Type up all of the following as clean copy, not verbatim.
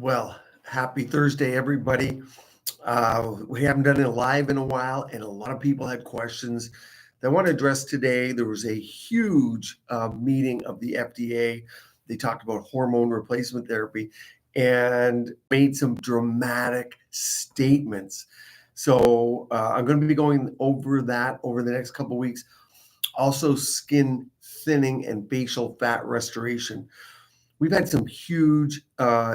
Well, happy Thursday, everybody. We haven't done it live in a while, and a lot of people had questions that I want to address today. There was a huge meeting of the FDA. They talked about hormone replacement therapy and made some dramatic statements. So I'm going to be going over that over the next couple of weeks. Also, skin thinning and facial fat restoration. We've had some huge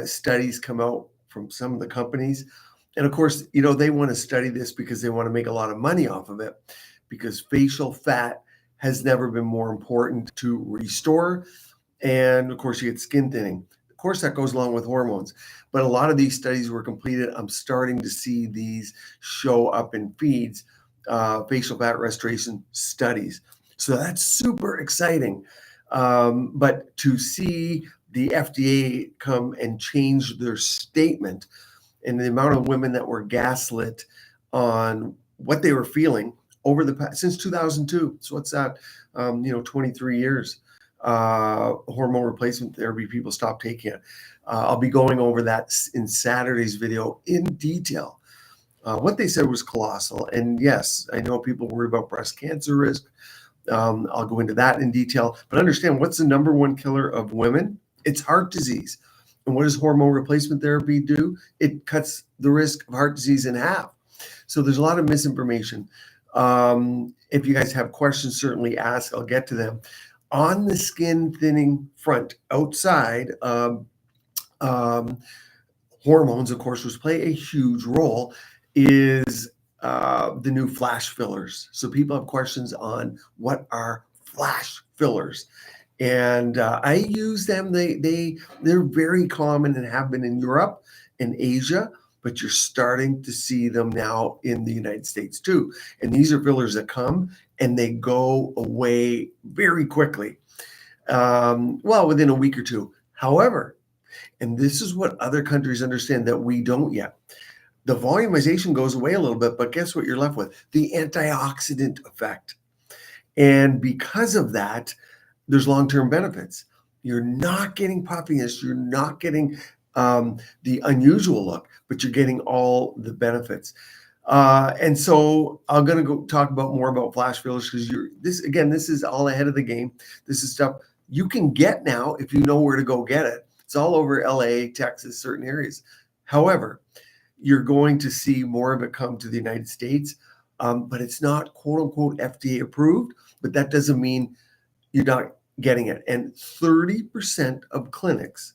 studies come out from some of the companies. And of course, they want to study this because they want to make a lot of money off of it, because facial fat has never been more important to restore. And of course, you get skin thinning. Of course, that goes along with hormones. But a lot of these studies were completed. I'm starting to see these show up in feeds, facial fat restoration studies. So that's super exciting. But to see the FDA come and change their statement, and the amount of women that were gaslit on what they were feeling over the past since 2002. So what's that? 23 years. Hormone replacement therapy, people stopped taking it. I'll be going over that in Saturday's video in detail. What they said was colossal. And yes, I know people worry about breast cancer risk. I'll go into that in detail. But understand, what's the number one killer of women? It's heart disease. And what does hormone replacement therapy do? It cuts the risk of heart disease in half. So there's a lot of misinformation. If you guys have questions, certainly ask. I'll get to them. On the skin thinning front, outside, hormones, of course, which play a huge role, is the new flash fillers. So people have questions on what are flash fillers. And I use them. They're very common and have been in Europe and Asia, but you're starting to see them now in the United States too. And these are fillers that come and they go away very quickly, within a week or two. However, and this is what other countries understand that we don't yet, the volumization goes away a little bit, but guess what you're left with? The antioxidant effect. And because of that, there's long-term benefits. You're not getting puffiness. You're not getting the unusual look, but you're getting all the benefits. And so I'm going to go talk more about flash fillers, because this is all ahead of the game. This is stuff you can get now if you know where to go get it. It's all over LA, Texas, certain areas. However, you're going to see more of it come to the United States, but it's not quote unquote FDA approved, but that doesn't mean you're not getting it. And 30% of clinics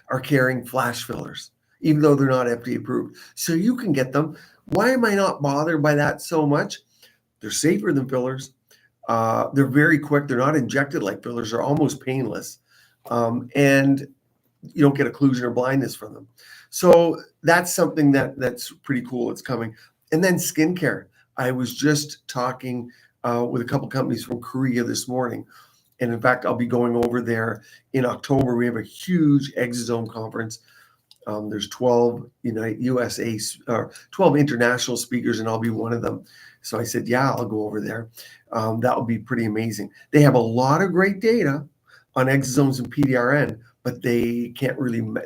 are carrying flash fillers, even though they're not FDA approved. So you can get them. Why am I not bothered by that so much? They're safer than fillers. They're very quick. They're not injected like fillers. They're almost painless. And you don't get occlusion or blindness from them. So that's something that's pretty cool. It's coming. And then skincare. I was just talking with a couple companies from Korea this morning. And in fact, I'll be going over there in October. We have a huge Exosome conference. There's 12 USA, 12 international speakers, and I'll be one of them. So I said, yeah, I'll go over there. That will be pretty amazing. They have a lot of great data on exosomes and PDRN, but they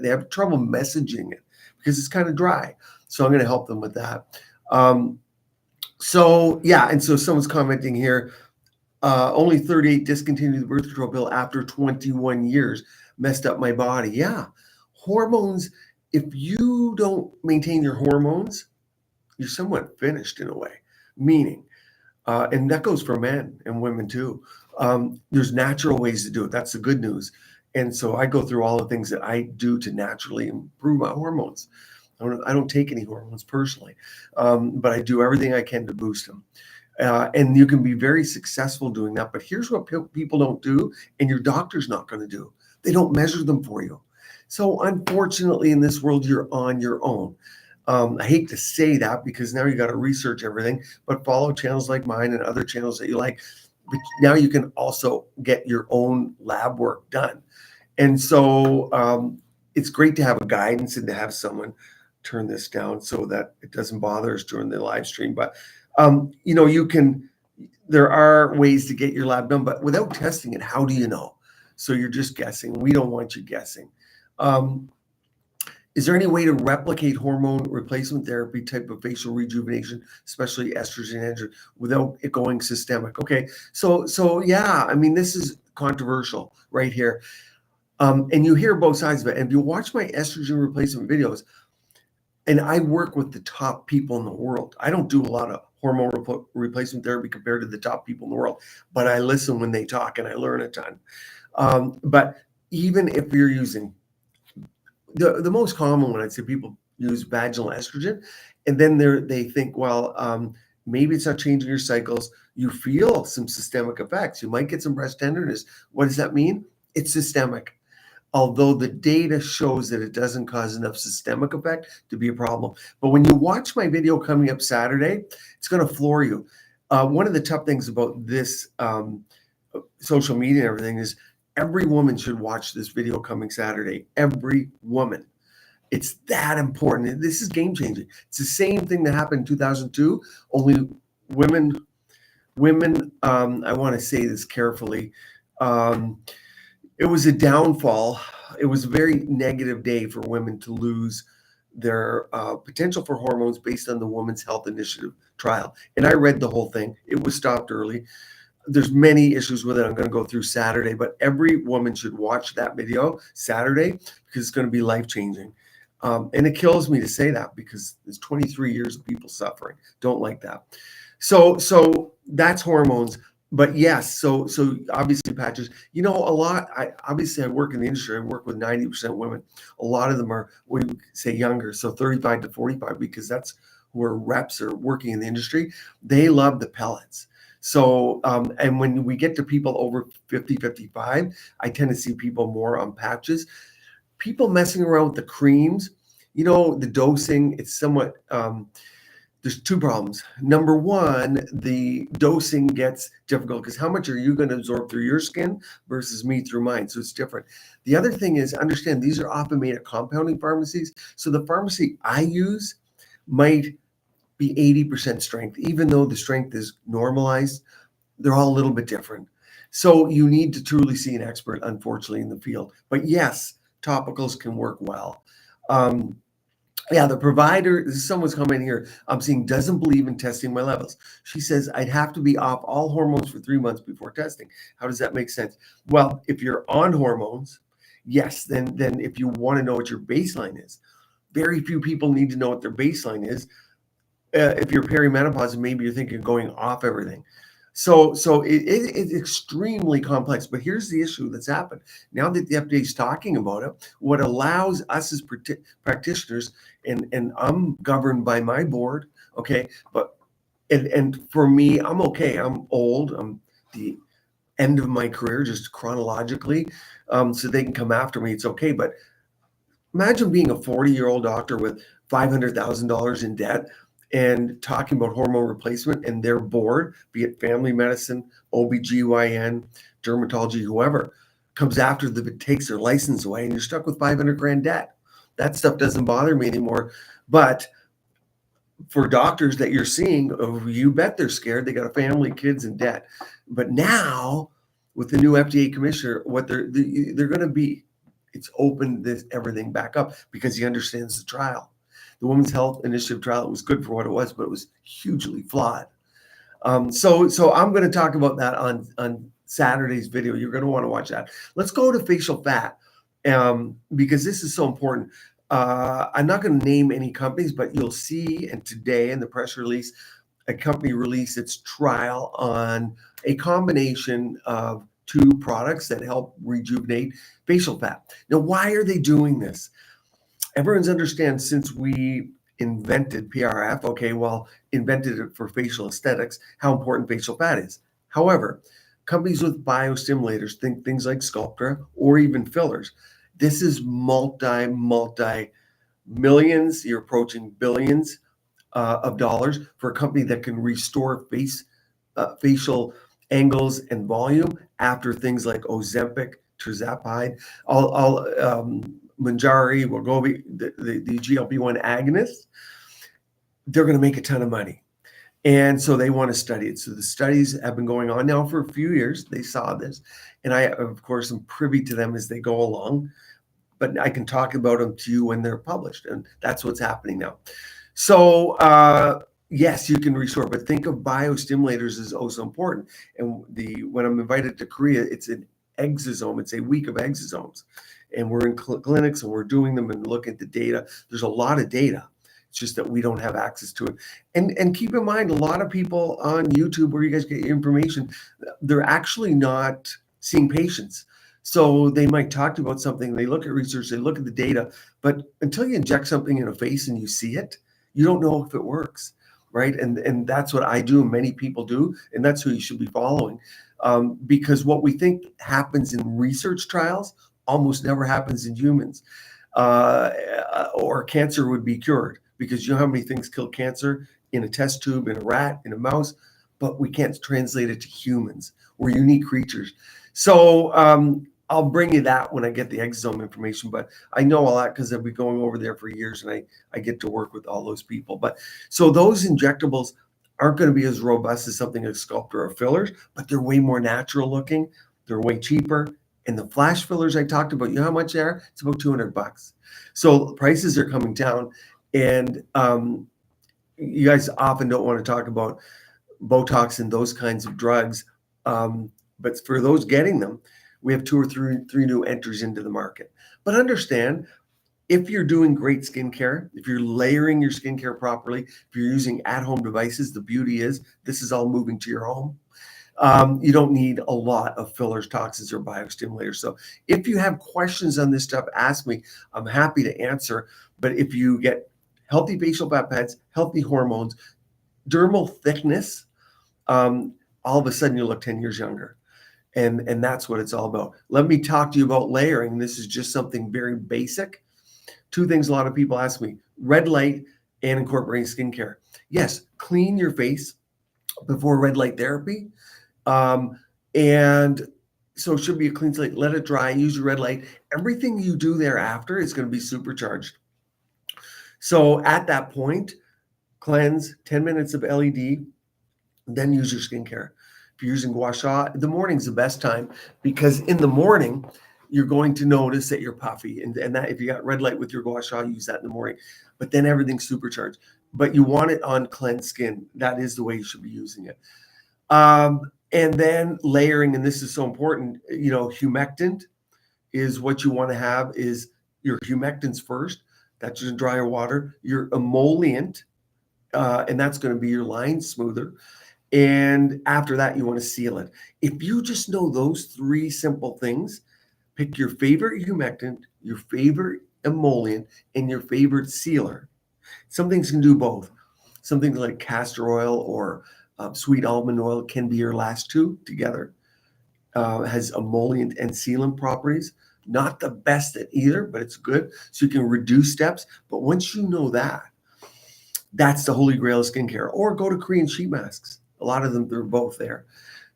have trouble messaging it because it's kind of dry. So I'm going to help them with that. And so someone's commenting here, only 38 discontinued the birth control pill after 21 years, messed up my body. Yeah, hormones, if you don't maintain your hormones, you're somewhat finished in a way, meaning, and that goes for men and women too. There's natural ways to do it. That's the good news. And so I go through all the things that I do to naturally improve my hormones. I don't take any hormones personally, but I do everything I can to boost them. And you can be very successful doing that. But here's what people don't do, and your doctor's not going to do. They don't measure them for you. So unfortunately, in this world, you're on your own. I hate to say that because now you got to research everything, but follow channels like mine and other channels that you like. But now you can also get your own lab work done. And so it's great to have a guidance and to have someone turn this down so that it doesn't bother us during the live stream. But there are ways to get your lab done, but without testing it, how do you know? So you're just guessing. We don't want you guessing. Is there any way to replicate hormone replacement therapy type of facial rejuvenation, especially estrogen, androgen, without it going systemic? Okay, so yeah, I mean, this is controversial right here. And you hear both sides of it. And if you watch my estrogen replacement videos, and I work with the top people in the world. I don't do a lot of hormone replacement therapy compared to the top people in the world, but I listen when they talk and I learn a ton. But even if you're using the most common one, I'd say people use vaginal estrogen, and then they think, well, maybe it's not changing your cycles. You feel some systemic effects. You might get some breast tenderness. What does that mean? It's systemic. Although the data shows that it doesn't cause enough systemic effect to be a problem. But when you watch my video coming up Saturday, it's going to floor you. One of the tough things about this social media and everything is every woman should watch this video coming Saturday. Every woman. It's that important. This is game changing. It's the same thing that happened in 2002, only women, I want to say this carefully, it was a downfall. It was a very negative day for women to lose their potential for hormones based on the Women's Health Initiative trial. And I read the whole thing. It was stopped early. There's many issues with it. I'm going to go through Saturday, but every woman should watch that video Saturday because it's going to be life-changing. And it kills me to say that because there's 23 years of people suffering. Don't like that. So that's hormones. But yes, so obviously patches, a lot, I work in the industry, I work with 90% women. A lot of them are, we say younger, so 35 to 45, because that's who are reps or working in the industry. They love the pellets. So, and when we get to people over 50, 55, I tend to see people more on patches. People messing around with the creams, the dosing, it's somewhat, there's two problems. Number one, the dosing gets difficult because how much are you going to absorb through your skin versus me through mine? So it's different. The other thing is, understand these are often made at compounding pharmacies. So the pharmacy I use might be 80% strength, even though the strength is normalized. They're all a little bit different. So you need to truly see an expert, unfortunately, in the field. But yes, topicals can work well. Yeah, the provider, someone's commenting here, I'm seeing doesn't believe in testing my levels. She says, I'd have to be off all hormones for 3 months before testing. How does that make sense? Well, if you're on hormones, yes, then if you want to know what your baseline is, very few people need to know what their baseline is. If you're perimenopause, maybe you're thinking of going off everything. So it's extremely complex, but here's the issue that's happened. Now that the FDA is talking about it, what allows us as practitioners, and I'm governed by my board, okay, but and for me, I'm okay. I'm old. I'm the end of my career, just chronologically, so they can come after me. It's okay, but imagine being a 40-year-old doctor with $500,000 in debt and talking about hormone replacement, and their board, be it family medicine, OBGYN, dermatology, whoever, comes after them, takes their license away, and you're stuck with 500 grand debt. That stuff doesn't bother me anymore. But for doctors that you're seeing, you bet they're scared. They got a family, kids, and debt. But now, with the new FDA commissioner, what they're going to be, it's opened this everything back up because he understands the trial. The Women's Health Initiative trial, it was good for what it was, but it was hugely flawed. So I'm going to talk about that on Saturday's video. You're going to want to watch that. Let's go to facial fat because this is so important. I'm not going to name any companies, but you'll see, and today in the press release, a company released its trial on a combination of two products that help rejuvenate facial fat. Now, why are they doing this? Everyone's understands since we invented PRF, invented it for facial aesthetics, how important facial fat is. However, companies with biostimulators, think things like Sculptra or even fillers. This is multi millions, you're approaching billions of dollars for a company that can restore facial angles and volume after things like Ozempic, Tirzepatide, Manjari, Wegovy, the GLP-1 agonists. They're going to make a ton of money. And so they want to study it. So the studies have been going on now for a few years. They saw this. And I, of course, am privy to them as they go along. but I can talk about them to you when they're published, and that's what's happening now. So yes, you can restore, but think of biostimulators as also important. And when I'm invited to Korea, it's an exosome. It's a week of exosomes, and we're in clinics and we're doing them and looking at the data. There's a lot of data. It's just that we don't have access to it. And keep in mind, a lot of people on YouTube where you guys get your information, they're actually not seeing patients. So they might talk to you about something, they look at research, they look at the data, but until you inject something in a face and you see it, you don't know if it works, right? And that's what I do, and many people do, and that's who you should be following. Because what we think happens in research trials almost never happens in humans, or cancer would be cured, because you know how many things kill cancer in a test tube, in a rat, in a mouse, but we can't translate it to humans. We're unique creatures. So I'll bring you that when I get the exosome information, but I know all that because I've been going over there for years, and I get to work with all those people. But so those injectables aren't going to be as robust as something like Sculptra or fillers, but they're way more natural looking. They're way cheaper. And the flash fillers I talked about, you know how much they are? It's about $200. So prices are coming down. And you guys often don't want to talk about Botox and those kinds of drugs. But for those getting them, we have 2 or 3 new entries into the market. But understand, if you're doing great skincare, if you're layering your skincare properly, if you're using at-home devices, the beauty is this is all moving to your home. You don't need a lot of fillers, toxins, or biostimulators. So if you have questions on this stuff, ask me. I'm happy to answer. But if you get healthy facial peptides, healthy hormones, dermal thickness, all of a sudden you look 10 years younger. And that's what it's all about. Let me talk to you about layering. This is just something very basic. 2 things a lot of people ask me: red light and incorporating skincare. Yes, clean your face before red light therapy. And so it should be a clean slate. Let it dry, use your red light. Everything you do thereafter is going to be supercharged. So at that point, cleanse, 10 minutes of LED, then use your skincare. If you're using gua sha, the morning's the best time, because in the morning, you're going to notice that you're puffy. And that if you got red light with your gua sha, use that in the morning. But then everything's supercharged. But you want it on cleansed skin. That is the way you should be using it. And then layering, and this is so important, humectant is what you want to have, is your humectants first. That's your drier water. Your emollient, and that's going to be your line smoother. And after that, you want to seal it. If you just know those 3 simple things, pick your favorite humectant, your favorite emollient, and your favorite sealer. Some things can do both. Something like castor oil or sweet almond oil can be your last 2 together. Has emollient and sealant properties. Not the best at either, but it's good. So you can reduce steps. But once you know that, that's the holy grail of skincare. Or go to Korean sheet masks. A lot of them, they're both there.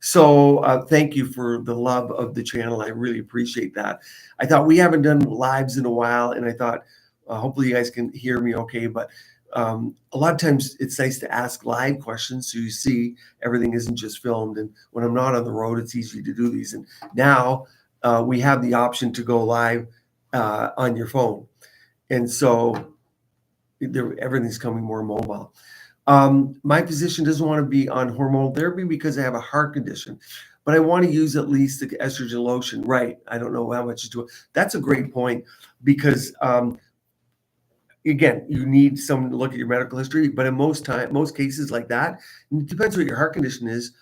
So thank you for the love of the channel. I really appreciate that. I thought we haven't done lives in a while, and I thought hopefully you guys can hear me okay. But a lot of times it's nice to ask live questions so you see everything isn't just filmed. And when I'm not on the road, it's easy to do these. And now we have the option to go live on your phone. And so everything's coming more mobile. My physician doesn't want to be on hormonal therapy because I have a heart condition, but I want to use at least the estrogen lotion. Right. I don't know how much to do it. That's a great point, because again, you need someone to look at your medical history, but in most cases like that, it depends what your heart condition is.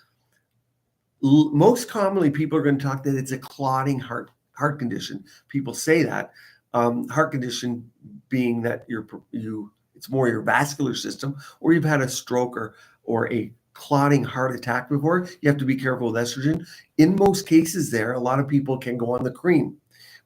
Most commonly, people are going to talk that it's a clotting heart condition. People say that heart condition being that it's more your vascular system, or you've had a stroke or a clotting heart attack before. You have to be careful with estrogen. In most cases there, a lot of people can go on the cream.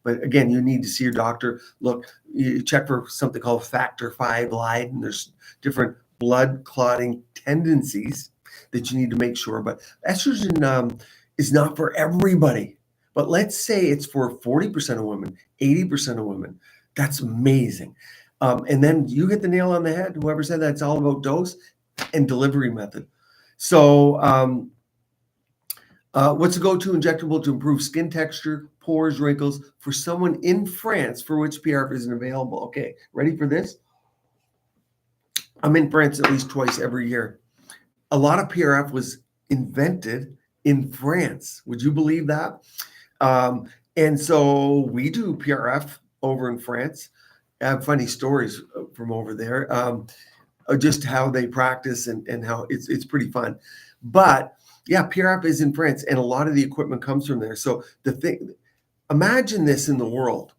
But again, you need to see your doctor. Look, you check for something called factor V Leiden. There's different blood clotting tendencies that you need to make sure. But estrogen is not for everybody. But let's say it's for 40% of women, 80% of women. That's amazing. And then you hit the nail on the head. Whoever said that, it's all about dose and delivery method. So what's a go-to injectable to improve skin texture, pores, wrinkles for someone in France for which PRF isn't available. Okay, ready for this? I'm in France at least twice every year. A lot of PRF was invented in France. Would you believe that? And so we do PRF over in France. I have funny stories from over there, just how they practice and how it's pretty fun. But yeah, PRF is in France, and a lot of the equipment comes from there. So imagine this in the world.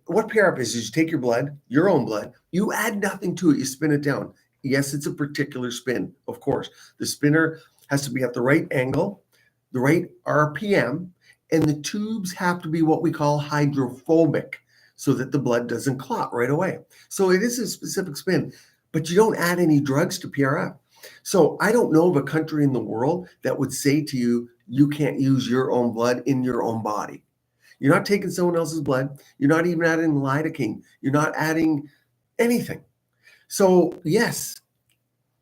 What PRF is you take your blood, your own blood, you add nothing to it, you spin it down. Yes, it's a particular spin, of course. The spinner has to be at the right angle, the right RPM, and the tubes have to be what we call hydrophobic so that the blood doesn't clot right away. So it is a specific spin, but you don't add any drugs to PRF. So I don't know of a country in the world that would say to you, you can't use your own blood in your own body. You're not taking someone else's blood. You're not even adding lidocaine. You're not adding anything. So yes,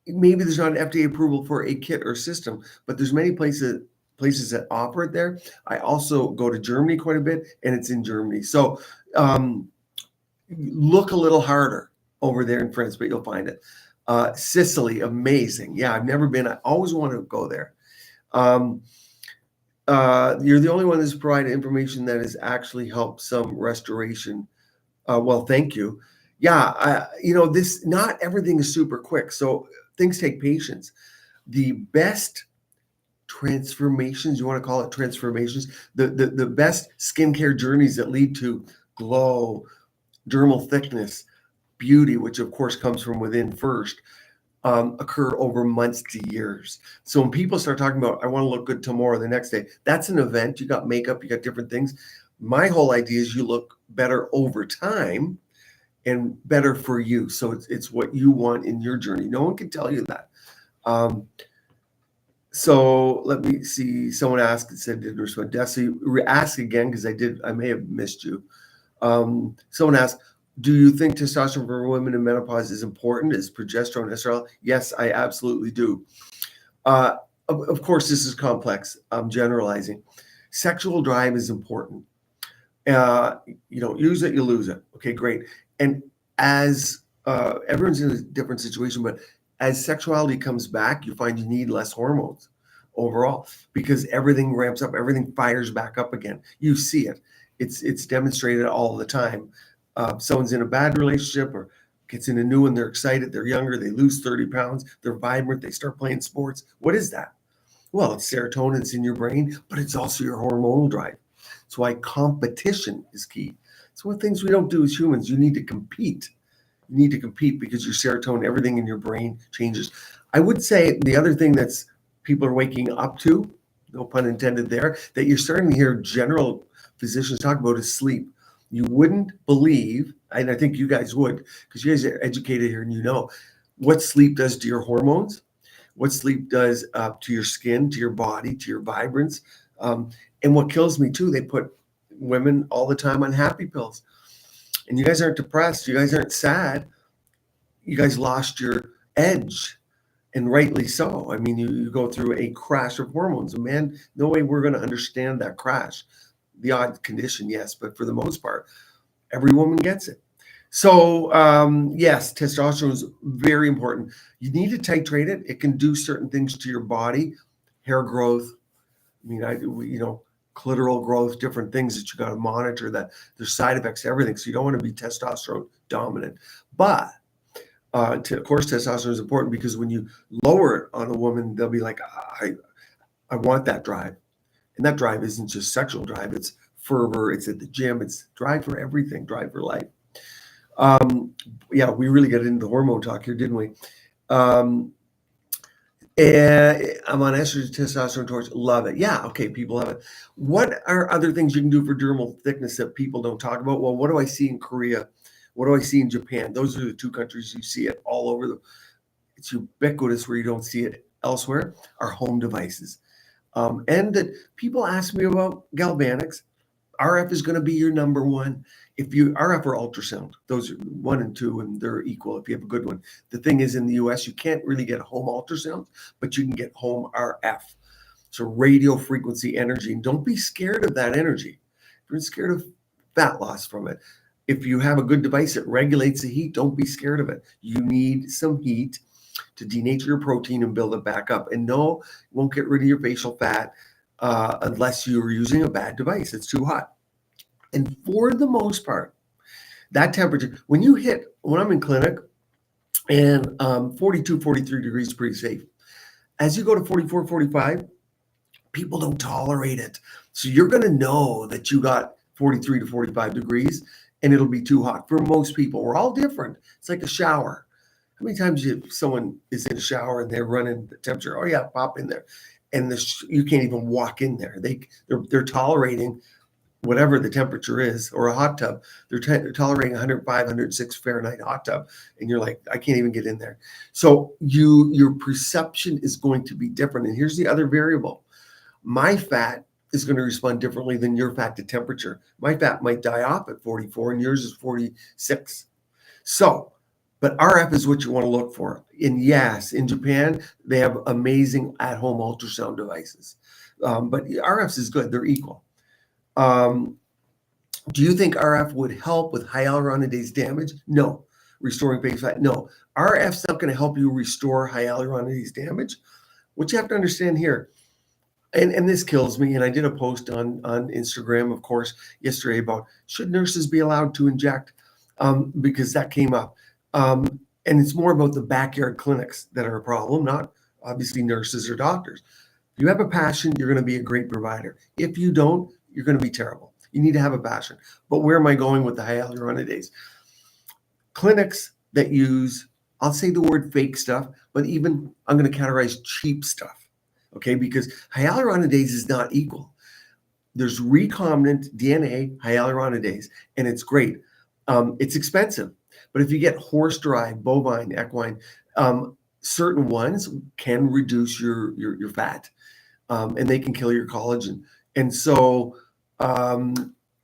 maybe there's not an FDA approval for a kit or system, but there's many places that offer it there. I also go to Germany quite a bit, and it's in Germany. So look a little harder over there in France, but you'll find it. Sicily, amazing. Yeah, I've never been. I always want to go there. You're the only one that's provided information that has actually helped some restoration. Well, thank you. Yeah, not everything is super quick. So things take patience. The best transformations, you want to call it transformations, the best skincare journeys that lead to glow, dermal thickness, beauty, which of course comes from within first, occur over months to years. So when people start talking about, I want to look good tomorrow, the next day, that's an event. You got makeup, you got different things. My whole idea is you look better over time and better for you. So it's what you want in your journey. No one can tell you that. So let me see. Someone asked and said, didn't respond. Desi, ask again because I may have missed you. Someone asked, do you think testosterone for women in menopause is important? Is progesterone, estradiol? Yes, I absolutely do. Of course, this is complex. I'm generalizing. Sexual drive is important. You don't use it, you lose it. Okay, great. And as everyone's in a different situation, but as sexuality comes back, you find you need less hormones overall because everything ramps up, everything fires back up again. You see it. It's demonstrated all the time. Someone's in a bad relationship or gets in a new one, they're excited, they're younger, they lose 30 pounds, they're vibrant, they start playing sports. What is that? Well, it's serotonin, it's in your brain, but it's also your hormonal drive. That's why competition is key. It's one of the things we don't do as humans. You need to compete. You need to compete because your serotonin, everything in your brain changes. I would say the other thing that's people are waking up to, no pun intended there, that you're starting to hear general physicians talk about is sleep. You wouldn't believe, and I think you guys would, because you guys are educated here and you know what sleep does to your hormones, what sleep does to your skin, to your body, to your vibrance. And what kills me too, they put women all the time on happy pills. And you guys aren't depressed. You guys aren't sad. You guys lost your edge, and rightly so. I mean, you go through a crash of hormones. Man, no way we're going to understand that crash. The odd condition, yes, but for the most part, every woman gets it. So yes, testosterone is very important. You need to titrate it. It can do certain things to your body, hair growth. I mean, clitoral growth, different things that you got to monitor. That there's side effects to everything. So you don't want to be testosterone dominant. But of course, testosterone is important because when you lower it on a woman, they'll be like, I want that drive. And that drive isn't just sexual drive. It's fervor. It's at the gym. It's drive for everything, drive for life. Yeah, we really got into the hormone talk here, didn't we? And I'm on estrogen, testosterone, torch. Love it. Yeah, okay, people love it. What are other things you can do for dermal thickness that people don't talk about? Well, what do I see in Korea? What do I see in Japan? Those are the two countries you see it all over. It's ubiquitous where you don't see it elsewhere, are home devices. And that people ask me about galvanics. RF is going to be your number one. If you RF or ultrasound, those are 1 and 2, and they're equal if you have a good one. The thing is, in the US, you can't really get home ultrasound, but you can get home RF. It's a radio frequency energy. And don't be scared of that energy. If you're scared of fat loss from it, if you have a good device that regulates the heat, don't be scared of it. You need some heat to denature your protein and build it back up. And no, it won't get rid of your facial fat unless you're using a bad device. It's too hot. And for the most part, that temperature, when I'm in clinic, and 42, 43 degrees is pretty safe. As you go to 44, 45, people don't tolerate it. So you're going to know that you got 43 to 45 degrees and it'll be too hot for most people. We're all different. It's like a shower. How many times someone is in a shower and they're running the temperature? Oh yeah, pop in there. And you can't even walk in there. They're tolerating whatever the temperature is, or a hot tub. They're tolerating 105, 106 Fahrenheit hot tub. And you're like, I can't even get in there. So your perception is going to be different. And here's the other variable. My fat is going to respond differently than your fat to temperature. My fat might die off at 44 and yours is 46. So, but RF is what you want to look for. And yes, in Japan, they have amazing at-home ultrasound devices. But RF is good. They're equal. Do you think RF would help with hyaluronidase damage? No. Restoring face fat? No. RF's not going to help you restore hyaluronidase damage. What you have to understand here, and this kills me, and I did a post on Instagram, of course, yesterday about should nurses be allowed to inject, because that came up. And it's more about the backyard clinics that are a problem, not obviously nurses or doctors. If you have a passion, you're going to be a great provider. If you don't, you're going to be terrible. You need to have a passion. But where am I going with the hyaluronidase? Clinics that use, I'll say the word fake stuff, but even I'm going to categorize cheap stuff. Okay, because hyaluronidase is not equal. There's recombinant DNA hyaluronidase, and it's great. It's expensive, but if you get horse-derived, bovine, equine, certain ones can reduce your fat, and they can kill your collagen. And so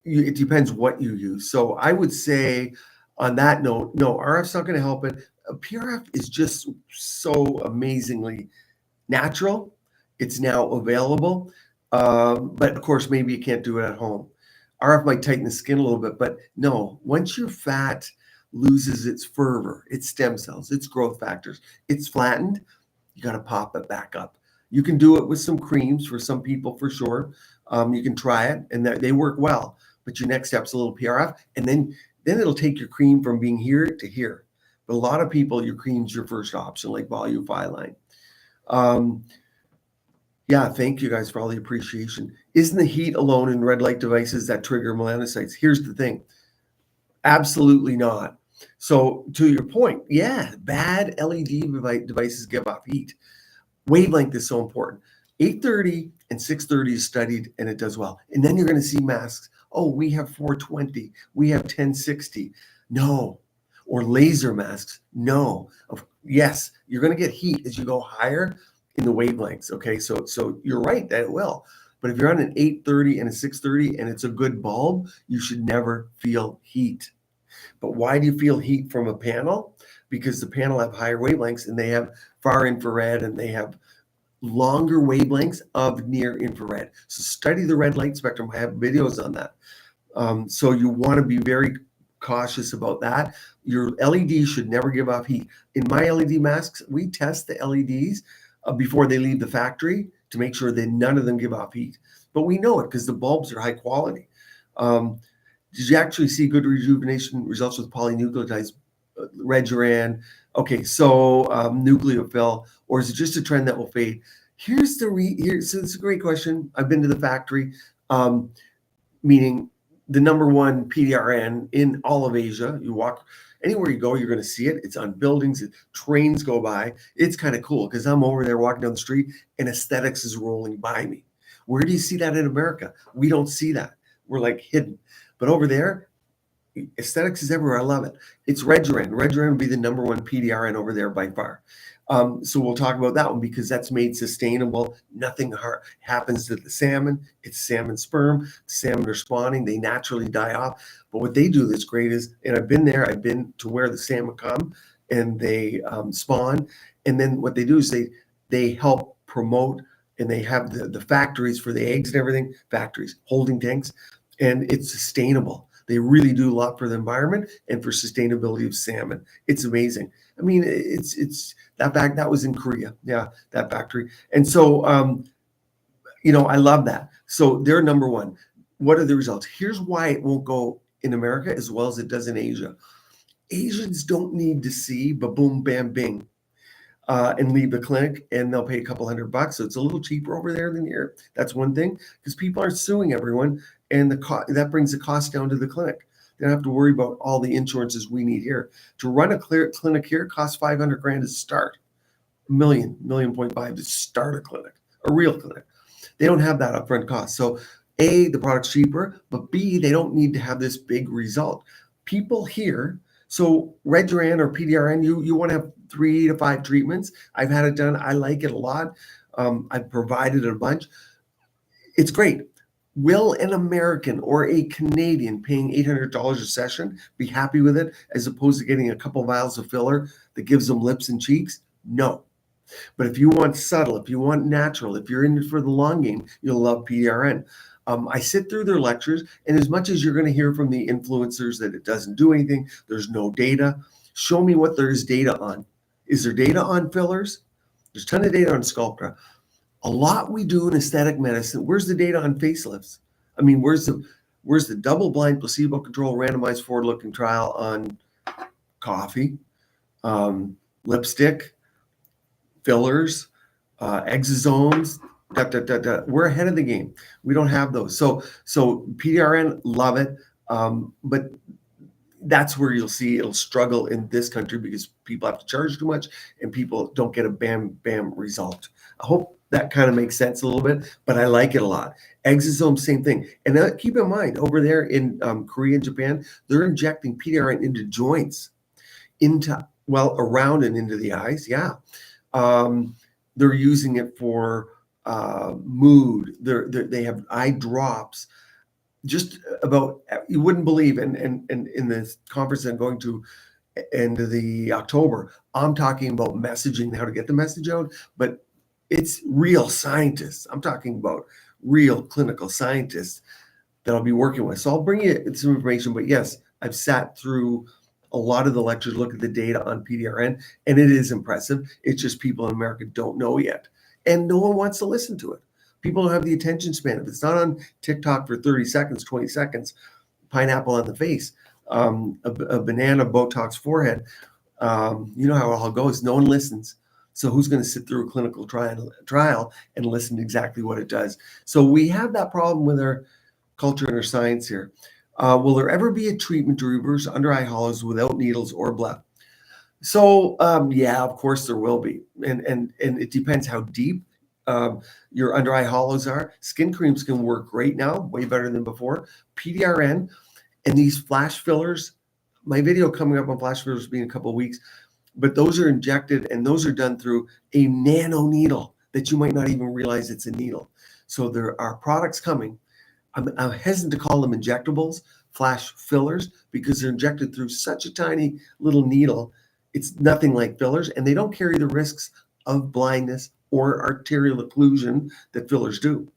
it depends what you use. So I would say on that note, no, RF's not going to help it. PRF is just so amazingly natural. It's now available, but of course, maybe you can't do it at home. RF might tighten the skin a little bit, but no, once your fat loses its fervor, its stem cells, its growth factors, it's flattened, you got to pop it back up. You can do it with some creams for some people for sure. You can try it, and they work well, but your next step's a little PRF, and then it'll take your cream from being here to here. But a lot of people, your cream's your first option, like Volufiline. Yeah, thank you guys for all the appreciation. Isn't the heat alone in red light devices that trigger melanocytes? Here's the thing. Absolutely not. So to your point, yeah, bad LED devices give off heat. Wavelength is so important. 830 and 630 is studied and it does well. And then you're going to see masks. Oh, we have 420. We have 1060. No. Or laser masks. No. Yes, you're going to get heat as you go higher in the wavelengths. Okay, so you're right that it will. But if you're on an 830 and a 630 and it's a good bulb, you should never feel heat. But why do you feel heat from a panel? Because the panel have higher wavelengths and they have far infrared and they have longer wavelengths of near infrared. So study the red light spectrum. I have videos on that. So you want to be very cautious about that. Your LED should never give off heat. In my LED masks, we test the LEDs before they leave the factory to make sure that none of them give off heat. But we know it because the bulbs are high quality. Did you actually see good rejuvenation results with polynucleotides, Regeran? Okay, so nucleophil, or is it just a trend that will fade? So it's a great question. I've been to the factory, meaning the number one PDRN in all of Asia. You walk anywhere you go, you're going to see it. It's on buildings, trains go by. It's kind of cool because I'm over there walking down the street and aesthetics is rolling by me. Where do you see that in America? We don't see that. We're like hidden. But over there, aesthetics is everywhere. I love it. It's Regeran. Regeran would be the number one PDRN over there by far. So we'll talk about that one because that's made sustainable. Nothing happens to the salmon. It's salmon sperm. Salmon are spawning. They naturally die off. But what they do that's great is, and I've been there, I've been to where the salmon come and they spawn. And then what they do is they help promote and they have the factories for the eggs and everything, factories, holding tanks, and it's sustainable. They really do a lot for the environment and for sustainability of salmon. It's amazing. I mean, it's that was in Korea. Yeah, that factory. And so, I love that. So they're number one. What are the results? Here's why it won't go in America as well as it does in Asia. Asians don't need to see ba-boom, bam, bing, and leave the clinic, and they'll pay a couple $100. So it's a little cheaper over there than here. That's one thing, because people aren't suing everyone, and that brings the cost down to the clinic. They don't have to worry about all the insurances we need here. To run a clinic here costs $500,000 to start, $1.5 million to start a clinic, a real clinic. They don't have that upfront cost. So A, the product's cheaper, but B, they don't need to have this big result. People here, so Reduran or PDRN, you want to have 3 to 5 treatments. I've had it done. I like it a lot. I've provided a bunch. It's great. Will an American or a Canadian paying $800 a session be happy with it as opposed to getting a couple vials of filler that gives them lips and cheeks? No. But if you want subtle, if you want natural, if you're in it for the long game, you'll love PDRN. I sit through their lectures, and as much as you're going to hear from the influencers that it doesn't do anything, there's no data, show me what there is data on. Is there data on fillers? There's a ton of data on Sculptra. A lot we do in aesthetic medicine. Where's the data on facelifts? I mean, where's the double-blind, placebo-controlled, randomized, forward-looking trial on coffee, lipstick, fillers, exosomes? We're ahead of the game. We don't have those. So PDRN, love it, but that's where you'll see it'll struggle in this country because people have to charge too much and people don't get a bam result. I hope that kind of makes sense a little bit, but I like it a lot. Exosome, same thing. And keep in mind, over there in Korea and Japan, they're injecting PDRN into joints, around and into the eyes. Yeah. They're using it for mood. They have eye drops. Just about, you wouldn't believe, and in this conference I'm going to into the October, I'm talking about messaging, how to get the message out, but it's real scientists. I'm talking about real clinical scientists that I'll be working with. So I'll bring you some information, but yes, I've sat through a lot of the lectures, look at the data on PDRN, and it is impressive. It's just people in America don't know yet, and no one wants to listen to it. People don't have the attention span. If it's not on TikTok for 30 seconds, 20 seconds, pineapple on the face, a banana Botox forehead, you know how it all goes. No one listens. So who's going to sit through a clinical trial and listen to exactly what it does? So we have that problem with our culture and our science here. Will there ever be a treatment to reverse under eye hollows without needles or blood? So yeah, of course there will be. And it depends how deep your under eye hollows are. Skin creams can work great now, way better than before. PDRN and these flash fillers, my video coming up on flash fillers will be in a couple of weeks, but those are injected and those are done through a nano needle that you might not even realize it's a needle. So there are products coming. I'm hesitant to call them injectables, flash fillers, because they're injected through such a tiny little needle. It's nothing like fillers, and they don't carry the risks of blindness or arterial occlusion that fillers do.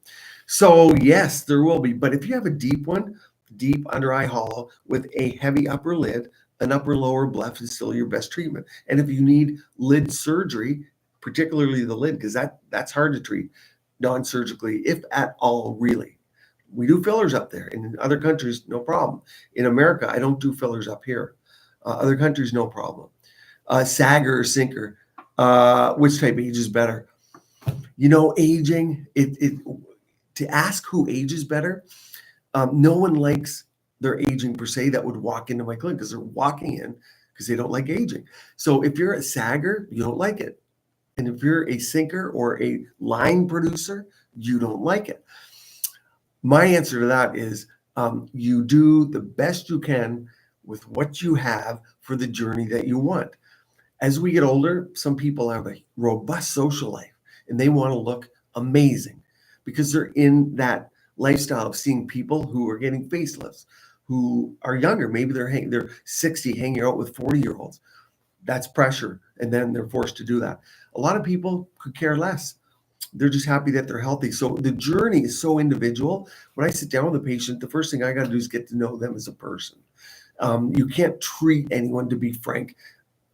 So yes, there will be. But if you have a deep one, deep under eye hollow with a heavy upper lid, an upper lower bleph is still your best treatment. And if you need lid surgery, particularly the lid, because that's hard to treat non-surgically, if at all, really. We do fillers up there. In other countries, no problem. In America, I don't do fillers up here. Other countries, no problem. Sagger or sinker, which type ages better? Aging, to ask who ages better, no one likes their aging per se that would walk into my clinic because they're walking in because they don't like aging. So if you're a sagger, you don't like it. And if you're a sinker or a line producer, you don't like it. My answer to that is you do the best you can with what you have for the journey that you want. As we get older, some people have a robust social life and they want to look amazing because they're in that lifestyle of seeing people who are getting facelifts, who are younger. Maybe they're 60 hanging out with 40-year-olds. That's pressure. And then they're forced to do that. A lot of people could care less. they're just happy that they're healthy. So the journey is so individual. When I sit down with a patient, the first thing I got to do is get to know them as a person. You can't treat anyone, to be frank,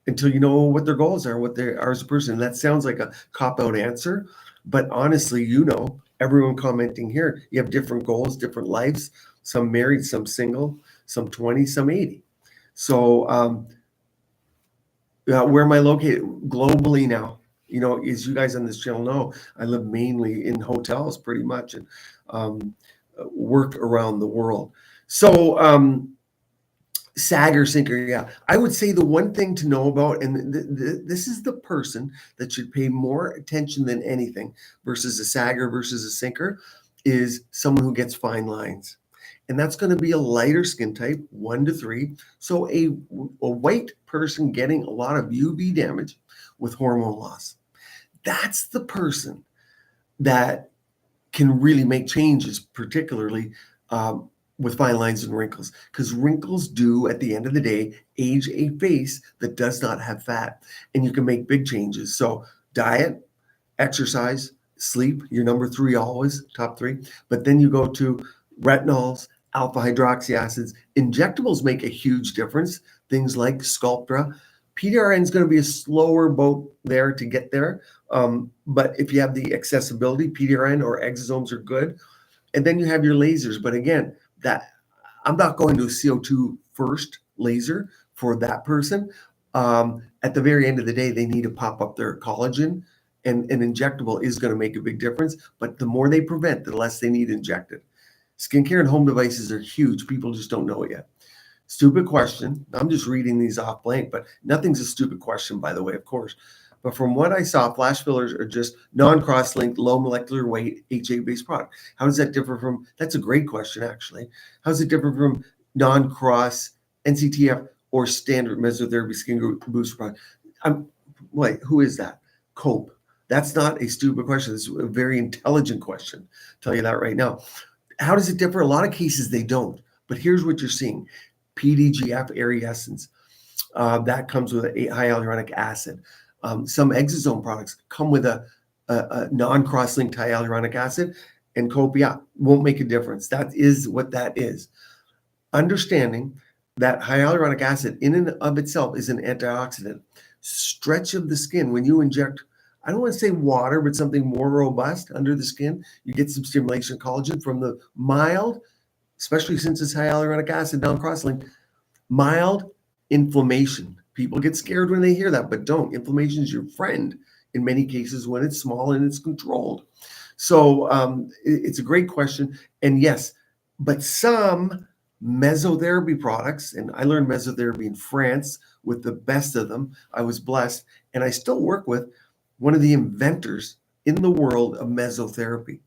until you know what their goals are, what they are as a person. That sounds like a cop-out answer, but honestly, everyone commenting here, you have different goals, different lives, some married, some single, some 20, some 80. So where am I located? Globally now. As you guys on this channel know, I live mainly in hotels pretty much, and work around the world. So Sagger sinker, yeah. I would say the one thing to know about, and this is the person that should pay more attention than anything versus a sagger versus a sinker, is someone who gets fine lines. And that's going to be a lighter skin type, 1 to 3. So a white person getting a lot of UV damage with hormone loss. That's the person that can really make changes, particularly with fine lines and wrinkles, because wrinkles do, at the end of the day, age a face that does not have fat, and you can make big changes. So diet, exercise, sleep, your number 3 always, top 3. But then you go to retinols, alpha hydroxy acids. Injectables make a huge difference. Things like Sculptra. PDRN is going to be a slower boat there to get there. But if you have the accessibility, PDRN or exosomes are good. And then you have your lasers. But again, that I'm not going to a CO2 first laser for that person. At the very end of the day, they need to pop up their collagen, and an injectable is going to make a big difference. But the more they prevent, the less they need injected. Skincare and home devices are huge. People just don't know it yet. Stupid question. I'm just reading these off blank, but nothing's a stupid question, by the way, of course. But from what I saw, flash fillers are just non-cross-linked, low molecular weight, HA-based product. How does that differ from, that's a great question, actually. How does it differ from non-cross, NCTF, or standard mesotherapy skin booster product? Wait, who is that? Cope. That's not a stupid question. It's a very intelligent question. I'll tell you that right now. How does it differ? A lot of cases they don't. But here's what you're seeing. PDGF Airy Essence. That comes with a high hyaluronic acid. Some exosome products come with a non-cross-linked hyaluronic acid, and Cope, won't make a difference. That is what that is. Understanding that hyaluronic acid in and of itself is an antioxidant. Stretch of the skin, when you inject, I don't want to say water, but something more robust under the skin, you get some stimulation of collagen from the mild, especially since it's hyaluronic acid, non-cross-linked, mild inflammation. People get scared when they hear that, but don't. Inflammation is your friend in many cases when it's small and it's controlled. So it's a great question. And yes, but some mesotherapy products, and I learned mesotherapy in France with the best of them. I was blessed, and I still work with one of the inventors in the world of mesotherapy.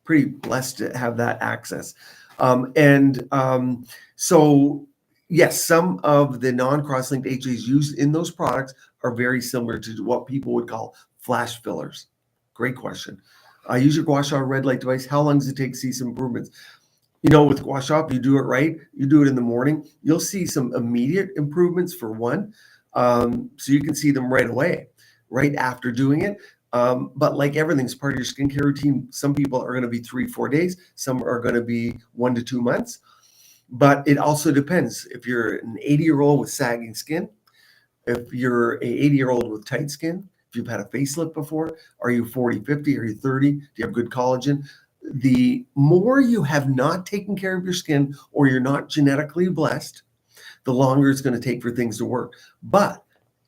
Pretty blessed to have that access. So yes, some of the non-cross-linked HAs used in those products are very similar to what people would call flash fillers. Great question. Use your gua sha red light device. How long does it take to see some improvements? With gua sha, if you do it right, you do it in the morning, you'll see some immediate improvements for one. So you can see them right away, right after doing it. But like everything's part of your skincare routine, some people are going to be 3-4 days. Some are going to be 1 to 2 months. But it also depends. If you're an 80-year-old with sagging skin, if you're an 80-year-old with tight skin, if you've had a facelift before, are you 40, 50, are you 30? Do you have good collagen? The more you have not taken care of your skin, or you're not genetically blessed, the longer it's going to take for things to work. But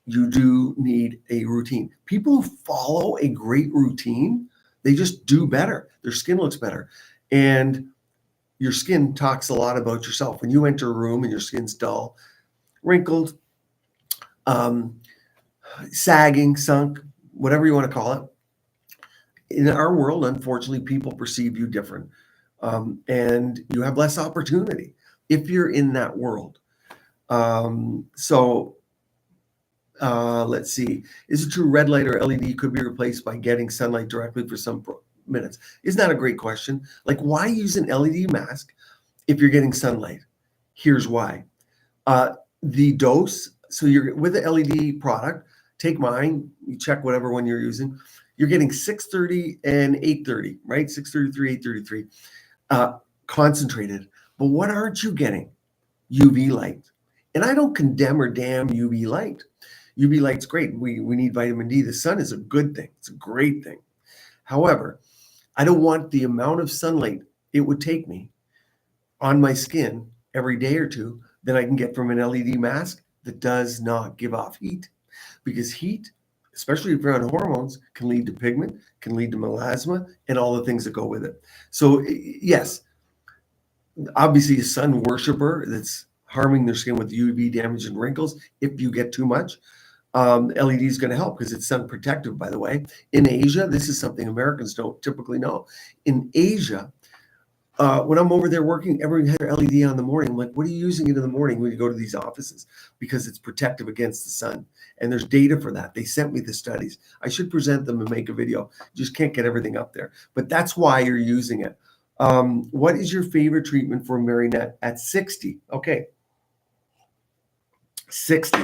you do need a routine. People who follow a great routine, they just do better. Their skin looks better. And your skin talks a lot about yourself. When you enter a room and your skin's dull, wrinkled, sagging, sunk, whatever you want to call it, in our world, unfortunately, people perceive you different. And you have less opportunity if you're in that world. Let's see. Is it true red light or LED could be replaced by getting sunlight directly for some minutes? Isn't that a great question? Like, why use an LED mask if you're getting sunlight? Here's why. The dose, so you're with the LED product, take mine, you check whatever one you're using. You're getting 630 and 830, right? 633, 833, concentrated. But what aren't you getting? UV light. And I don't condemn or damn UV light. UV light's great. We need vitamin D. The sun is a good thing. It's a great thing. However, I don't want the amount of sunlight it would take me on my skin every day or two that I can get from an LED mask that does not give off heat. Because heat, especially if you're on hormones, can lead to pigment, can lead to melasma, and all the things that go with it. So yes, obviously a sun worshiper that's harming their skin with UV damage and wrinkles, if you get too much, LED is going to help because it's sun protective, by the way. In Asia, this is something Americans don't typically know. In Asia, when I'm over there working, everyone had their LED on in the morning. I'm like, what are you using it in the morning when you go to these offices? Because it's protective against the sun. And there's data for that. They sent me the studies. I should present them and make a video. Just can't get everything up there. But that's why you're using it. What is your favorite treatment for marionette at 60? Okay. 60.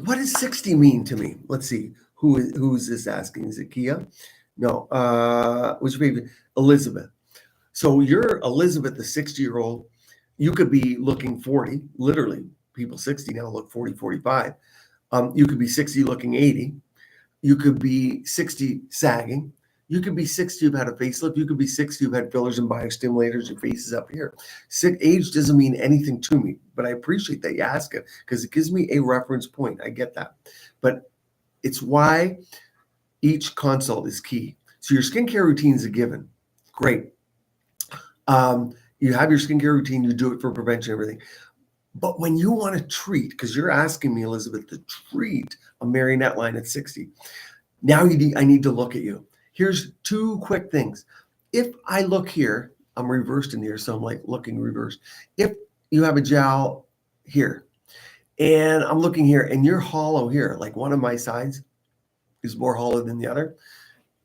What does 60 mean to me? Let's see. Who's this asking? Is it Kia? No. What's your favorite? Elizabeth. So you're Elizabeth, the 60-year-old. You could be looking 40. Literally, people 60 now look 40, 45. You could be 60 looking 80. You could be 60 sagging. You could be 60 who've had a facelift. You could be 60 who've had fillers and biostimulators. Your face is up here. Age doesn't mean anything to me, but I appreciate that you ask it because it gives me a reference point. I get that. But it's why each consult is key. So your skincare routine is a given. Great. You have your skincare routine. You do it for prevention, everything. But when you want to treat, because you're asking me, Elizabeth, to treat a marionette line at 60, now I need to look at you. Here's two quick things. If I look here, I'm reversed in here, so I'm like looking reversed. If you have a jowl here, and I'm looking here, and you're hollow here, like one of my sides is more hollow than the other,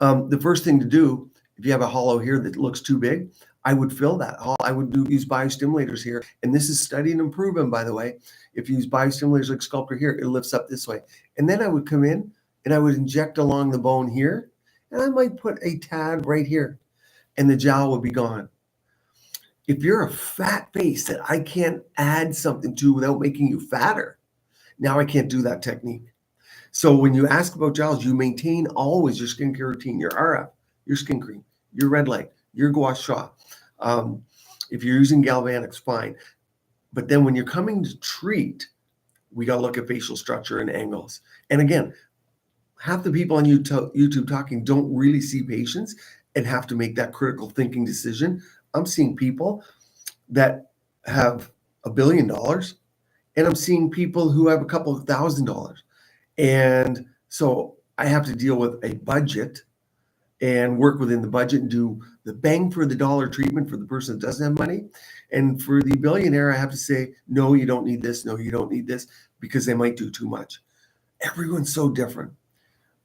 the first thing to do, if you have a hollow here that looks too big, I would fill that. I would use biostimulators here. And this is studied and proven, by the way. If you use biostimulators like Sculptor here, it lifts up this way. And then I would come in and I would inject along the bone here. And I might put a tad right here. And the jowl would be gone. If you're a fat face that I can't add something to without making you fatter, now I can't do that technique. So when you ask about jowls, you maintain always your skincare routine, your RF, your skin cream, your red light, your gua sha. If you're using galvanics, fine. But then when you're coming to treat, we got to look at facial structure and angles. And again, half the people on YouTube talking don't really see patients and have to make that critical thinking decision. I'm seeing people that have $1 billion, and I'm seeing people who have a couple of $1,000. And so I have to deal with a budget and work within the budget and do the bang for the dollar treatment for the person that doesn't have money. And for the billionaire, I have to say, no, you don't need this. No, you don't need this, because they might do too much. Everyone's so different.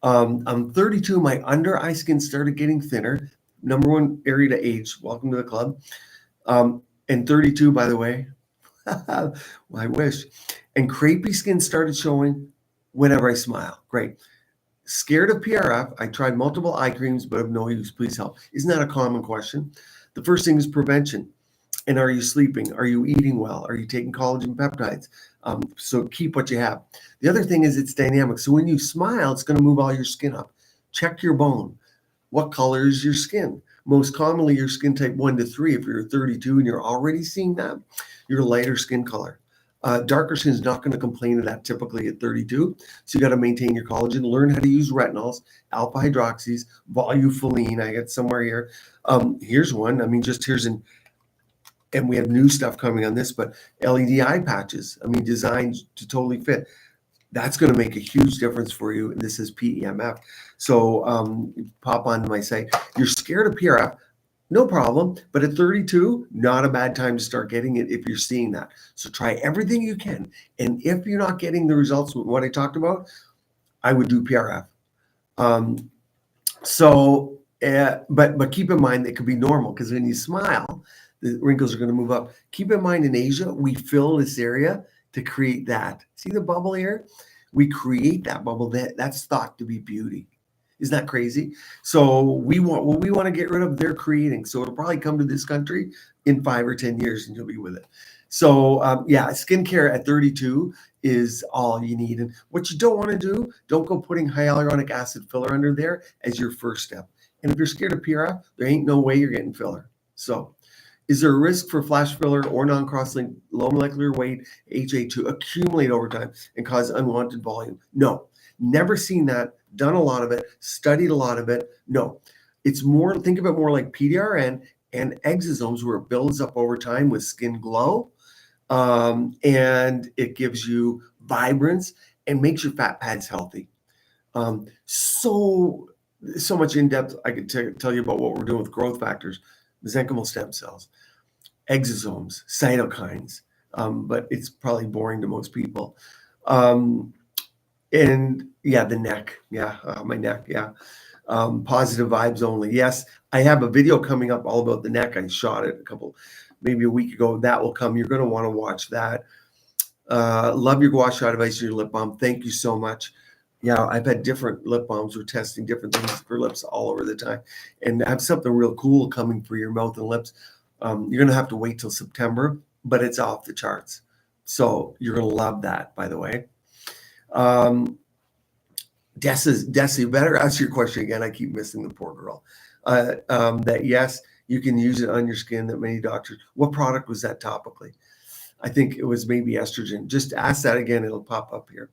I'm 32. My under eye skin started getting thinner. Number one area to age. Welcome to the club. And 32, by the way. Well, I wish. And crepey skin started showing whenever I smile. Great. Scared of PRF. I tried multiple eye creams, but of no use. Please help. Isn't that a common question? The first thing is prevention. And are you sleeping? Are you eating well? Are you taking collagen peptides? So keep what you have. The other thing is it's dynamic. So when you smile, it's going to move all your skin up. Check your bone. What color is your skin? Most commonly, your skin type 1 to 3. If you're 32 and you're already seeing that, you're lighter skin color. Darker skin is not going to complain of that typically at 32. So you got to maintain your collagen, learn how to use retinols, alpha hydroxys, volufiline. I got somewhere here. Here's one. I mean, just here's and we have new stuff coming on this, but LED eye patches, I mean, designed to totally fit. That's going to make a huge difference for you. And this is PEMF. So pop onto my site. You're scared of PRF, no problem. But at 32, not a bad time to start getting it if you're seeing that. So try everything you can. And if you're not getting the results with what I talked about, I would do PRF. But keep in mind, it could be normal, because when you smile, the wrinkles are going to move up. Keep in mind, in Asia, we fill this area to create that. See the bubble here? We create that bubble. That's thought to be beauty. Isn't that crazy? So we want to get rid of, they're creating. So it'll probably come to this country in 5 or 10 years and you'll be with it. So yeah, skincare at 32 is all you need. And what you don't want to do, don't go putting hyaluronic acid filler under there as your first step. And if you're scared of PRF, there ain't no way you're getting filler. So is there a risk for flash filler or non-cross-linked low molecular weight HA to accumulate over time and cause unwanted volume? No, never seen that, done a lot of it, studied a lot of it. No, it's more, think of it more like PDRN and exosomes where it builds up over time with skin glow. And it gives you vibrance and makes your fat pads healthy. So much in depth I could tell you about what we're doing with growth factors, mesenchymal stem cells, exosomes, cytokines, but it's probably boring to most people. And yeah, the neck, my neck, positive vibes only. Yes, I have a video coming up all about the neck. I shot it maybe a week ago. That will come. You're going to want to watch that. Love your gua sha device and your lip balm. Thank you so much. Yeah, I've had different lip balms. We're testing different things for lips all over the time. And I have something real cool coming for your mouth and lips. You're going to have to wait till September, but it's off the charts. So you're going to love that, by the way. Desi, you better ask your question again. I keep missing the poor girl. That yes, you can use it on your skin. That many doctors. What product was that topically? I think it was maybe estrogen. Just ask that again. It'll pop up here.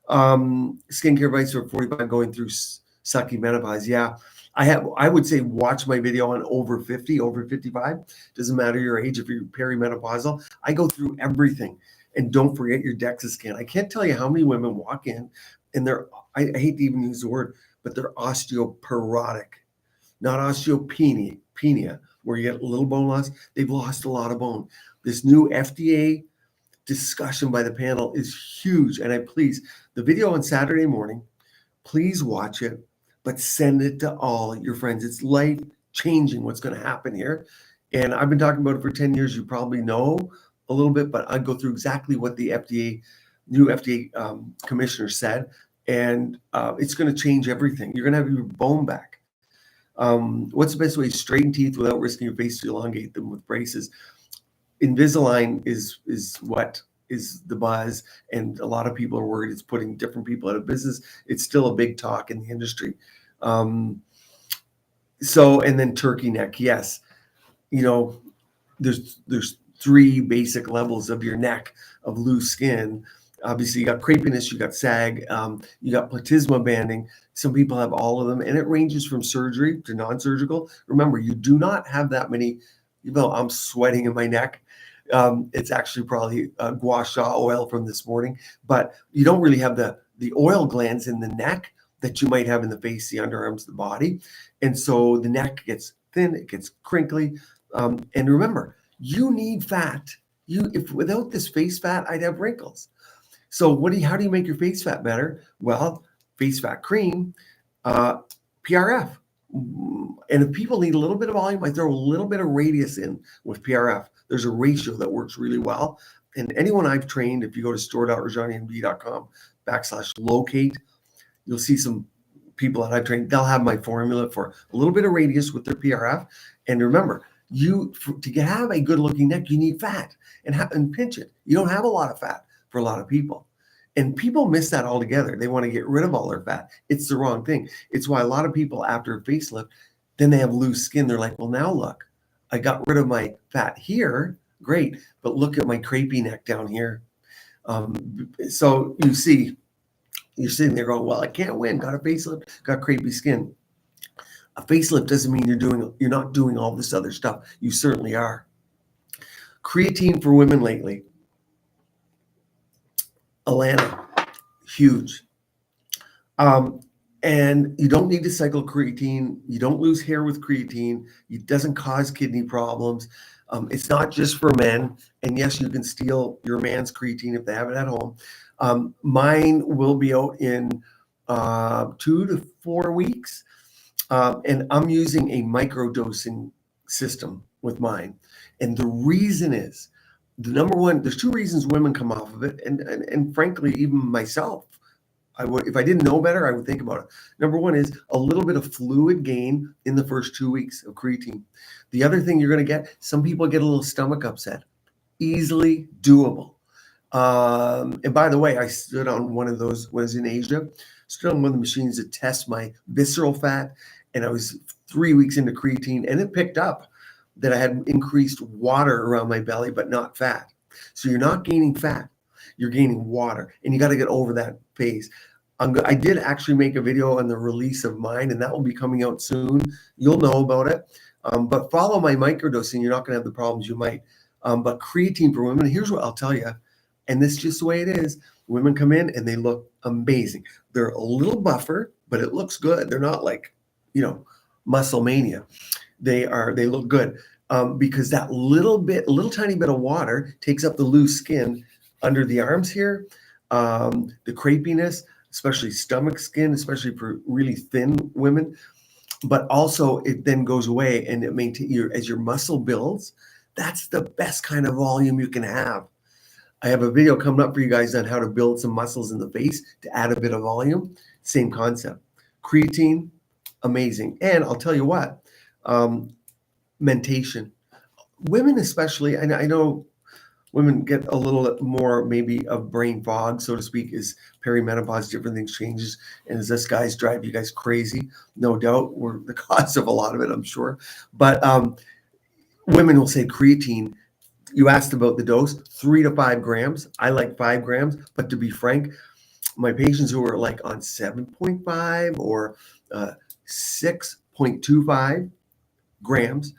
Skincare advice for 45 going through sucky menopause. Yeah, I would say watch my video on over 50, over 55. Doesn't matter your age. If you're perimenopausal, I go through everything. And don't forget your DEXA scan. I can't tell you how many women walk in and I hate to even use the word, but they're osteoporotic, not osteopenia, where you get a little bone loss. They've lost a lot of bone. This new FDA discussion by the panel is huge. And the video on Saturday morning, please watch it, but send it to all your friends. It's life-changing what's going to happen here. And I've been talking about it for 10 years. You probably know a little bit, but I go through exactly what the new FDA commissioner said. And it's going to change everything. You're going to have your bone back. What's the best way to straighten teeth without risking your face to elongate them with braces? Invisalign is what is the buzz, and a lot of people are worried it's putting different people out of business. It's still a big talk in the industry. And then turkey neck. Yes, there's 3 basic levels of your neck of loose skin. Obviously, you got crepiness, you got sag, you got platysma banding. Some people have all of them, and it ranges from surgery to non-surgical. Remember, you do not have that many. I'm sweating in my neck. It's actually probably gua sha oil from this morning, but you don't really have the oil glands in the neck that you might have in the face, the underarms, the body. And so the neck gets thin, it gets crinkly. And remember, you need fat. If without this face fat, I'd have wrinkles. So how do you make your face fat better? Well, face fat cream, PRF. And if people need a little bit of volume, I throw a little bit of radius in with PRF. There's a ratio that works really well. And anyone I've trained, if you go to store.rajanimd.com/locate, you'll see some people that I've trained. They'll have my formula for a little bit of radius with their PRF. And remember, to have a good looking neck, you need fat and pinch it. You don't have a lot of fat for a lot of people. And people miss that altogether. They want to get rid of all their fat. It's the wrong thing. It's why a lot of people after a facelift, then they have loose skin. They're like, well, now look, I got rid of my fat here. Great. But look at my crepey neck down here. So you see, you're sitting there going, well, I can't win. Got a facelift, got crepey skin. A facelift doesn't mean you're not doing all this other stuff. You certainly are. Creatine for women lately. Alana, huge. And you don't need to cycle creatine. You don't lose hair with creatine. It doesn't cause kidney problems. It's not just for men. And yes, you can steal your man's creatine if they have it at home. Mine will be out in 2 to 4 weeks. And I'm using a microdosing system with mine. And the reason is, the number one, there's 2 reasons women come off of it. And frankly, even myself, if I didn't know better, I would think about it. Number one is a little bit of fluid gain in the first 2 weeks of creatine. The other thing you're going to get, some people get a little stomach upset. Easily doable. And by the way, I stood on one of those, was in Asia, stood on one of the machines that test my visceral fat, and I was 3 weeks into creatine, and it picked up that I had increased water around my belly, but not fat. So you're not gaining fat, you're gaining water, and you got to get over that phase. I did actually make a video on the release of mine, and that will be coming out soon. You'll know about it. But follow my microdosing, you're not going to have the problems you might. But creatine for women, here's what I'll tell you, and this is just the way it is. Women come in and they look amazing. They're a little buffer, but it looks good. They're not like, muscle mania. They look good because that little tiny bit of water takes up the loose skin under the arms here, the crepiness, especially stomach skin, especially for really thin women. But also it then goes away, and it maintains as your muscle builds. That's the best kind of volume you can have. I have a video coming up for you guys on how to build some muscles in the face to add a bit of volume. Same concept. Creatine, amazing. And I'll tell you what, mentation. Women especially, and I know women get a little more maybe of brain fog, so to speak, is perimenopause, different things changes. And as this guys drive you guys crazy, no doubt we're the cause of a lot of it, I'm sure. But women will say creatine. You asked about the dose, 3 to 5 grams. I like 5 grams, but to be frank, my patients who are like on 7.5 or 6.25 grams,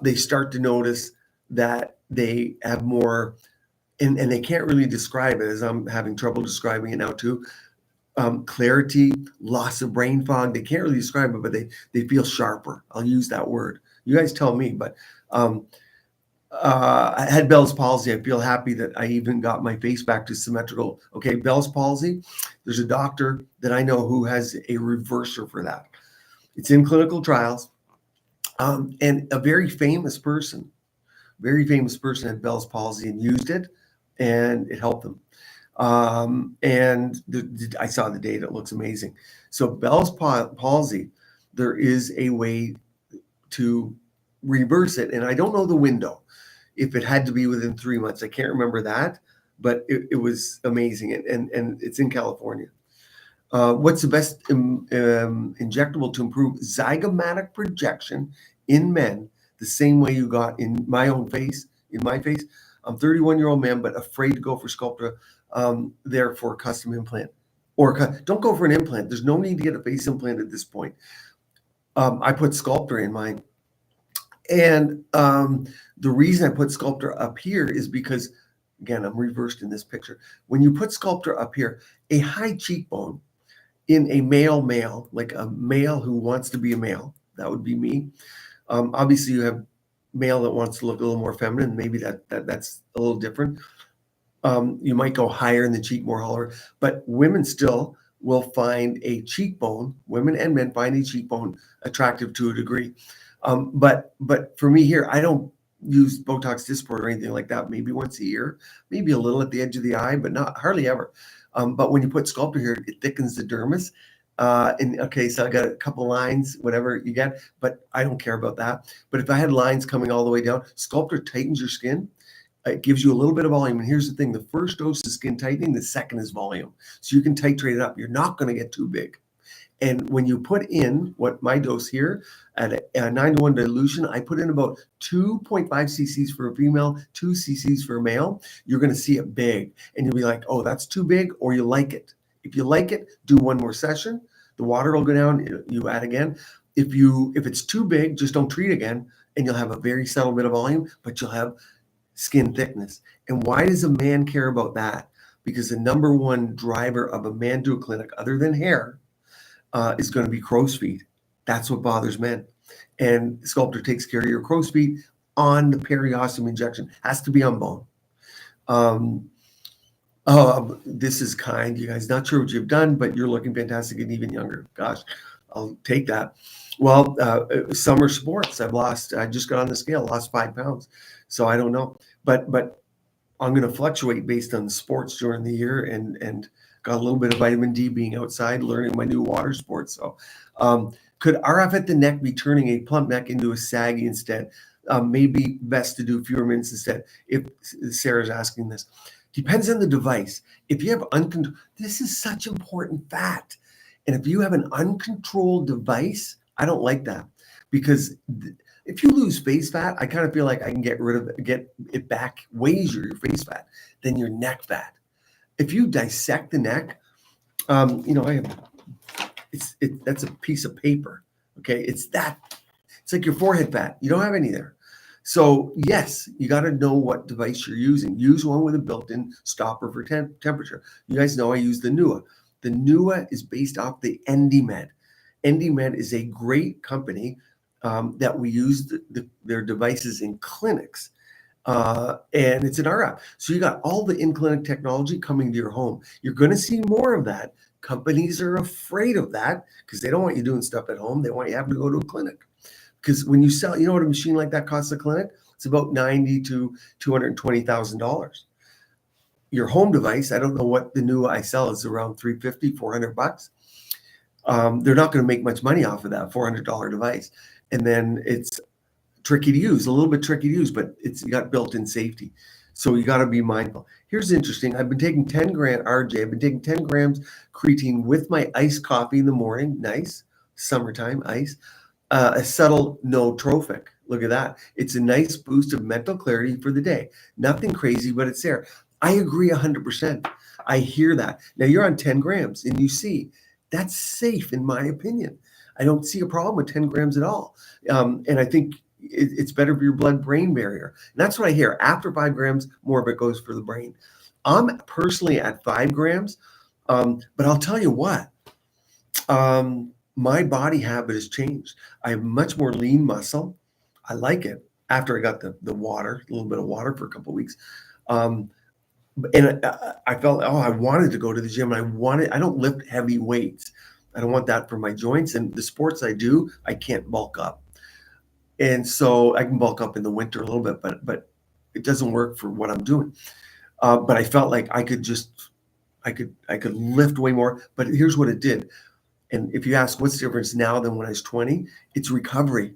they start to notice that they have more, and they can't really describe it, as I'm having trouble describing it now too. Clarity, loss of brain fog. They can't really describe it, but they feel sharper. I'll use that word. You guys tell me, but I had Bell's palsy. I feel happy that I even got my face back to symmetrical. Okay, Bell's palsy, there's a doctor that I know who has a reverser for that. It's in clinical trials. And a very famous person had Bell's palsy and used it, and it helped them. And I saw the data, it looks amazing. So Bell's palsy, there is a way to reverse it. And I don't know the window, if it had to be within 3 months. I can't remember that, but it was amazing. And it's in California. What's the best injectable to improve zygomatic projection in men the same way you got in my own face, in my face? I'm 31-year-old man, but afraid to go for Sculptra there for a custom implant. Don't go for an implant. There's no need to get a face implant at this point. I put Sculptra in mine. And the reason I put Sculptra up here is because, again, I'm reversed in this picture. When you put Sculptra up here, a high cheekbone in a male, like a male who wants to be a male, that would be me. Obviously, you have male that wants to look a little more feminine. Maybe that's a little different. You might go higher in the cheek, more holler, but women still will find a cheekbone. Women and men find a cheekbone attractive to a degree. But for me here, I don't use Botox Dysport or anything like that. Maybe once a year, maybe a little at the edge of the eye, but not hardly ever. But when you put Sculptra here, it thickens the dermis. And okay, so I got a couple lines, whatever you get, but I don't care about that. But if I had lines coming all the way down, Sculptra tightens your skin. It gives you a little bit of volume. And here's the thing, the first dose is skin tightening, the second is volume. So you can titrate it up. You're not going to get too big. And when you put in what my dose here at a 9-to-1 dilution, I put in about 2.5 cc's for a female, 2 cc's for a male. You're going to see it big, and you'll be like, oh, that's too big, or you like it. If you like it, do one more session. The water will go down. You add again. If it's too big, just don't treat again, and you'll have a very subtle bit of volume, but you'll have skin thickness. And why does a man care about that? Because the number one driver of a man to a clinic, other than hair, is going to be crow's feet. That's what bothers men. And Sculptra takes care of your crow's feet on the periosteum injection. Has to be on bone. This is kind. You guys, not sure what you've done, but you're looking fantastic and even younger. Gosh, I'll take that. Well, summer sports. I just got on the scale, lost 5 pounds. So I don't know. But I'm going to fluctuate based on sports during the year, and got a little bit of vitamin D being outside, learning my new water sport. So, could RF at the neck be turning a plump neck into a saggy instead? Maybe best to do fewer minutes instead. If Sarah's asking this, depends on the device. If you have this is such important fact. And if you have an uncontrolled device, I don't like that, because if you lose face fat, I kind of feel like I can get it back way easier, your face fat, than your neck fat. If you dissect the neck, that's a piece of paper. Okay, it's like your forehead fat. You don't have any there. So yes, you got to know what device you're using. Use one with a built-in stopper for temperature. You guys know I use the NUA. The NUA is based off the EndyMed. EndyMed is a great company that we use their devices in clinics. And it's an RF. So you got all the in-clinic technology coming to your home. You're going to see more of that. Companies are afraid of that because they don't want you doing stuff at home. They want you having to go to a clinic. Because when you sell, you know what a machine like that costs a clinic? It's about $90,000 to $220,000. Your home device, I don't know what the new I sell is, around $350, $400. They're not going to make much money off of that $400 device. And then it's tricky to use, a little bit tricky to use, but it's got built-in safety. So you got to be mindful. Here's interesting. I've been taking 10 grams, RJ, I've been taking 10 grams creatine with my iced coffee in the morning. Nice. Summertime ice. A subtle nootropic. Look at that. It's a nice boost of mental clarity for the day. Nothing crazy, but it's there. I agree 100%. I hear that. Now you're on 10 grams and you see that's safe in my opinion. I don't see a problem with 10 grams at all. And I think it's better for your blood-brain barrier. And that's what I hear. After 5 grams, more of it goes for the brain. I'm personally at 5 grams, but I'll tell you what, my body habit has changed. I have much more lean muscle. I like it after I got the water, a little bit of water for a couple of weeks. And I felt, I wanted to go to the gym. I don't lift heavy weights. I don't want that for my joints. And the sports I do, I can't bulk up. And so I can bulk up in the winter a little bit, but it doesn't work for what I'm doing. But I felt like I could lift way more. But here's what it did. And if you ask what's the difference now than when I was 20, it's recovery.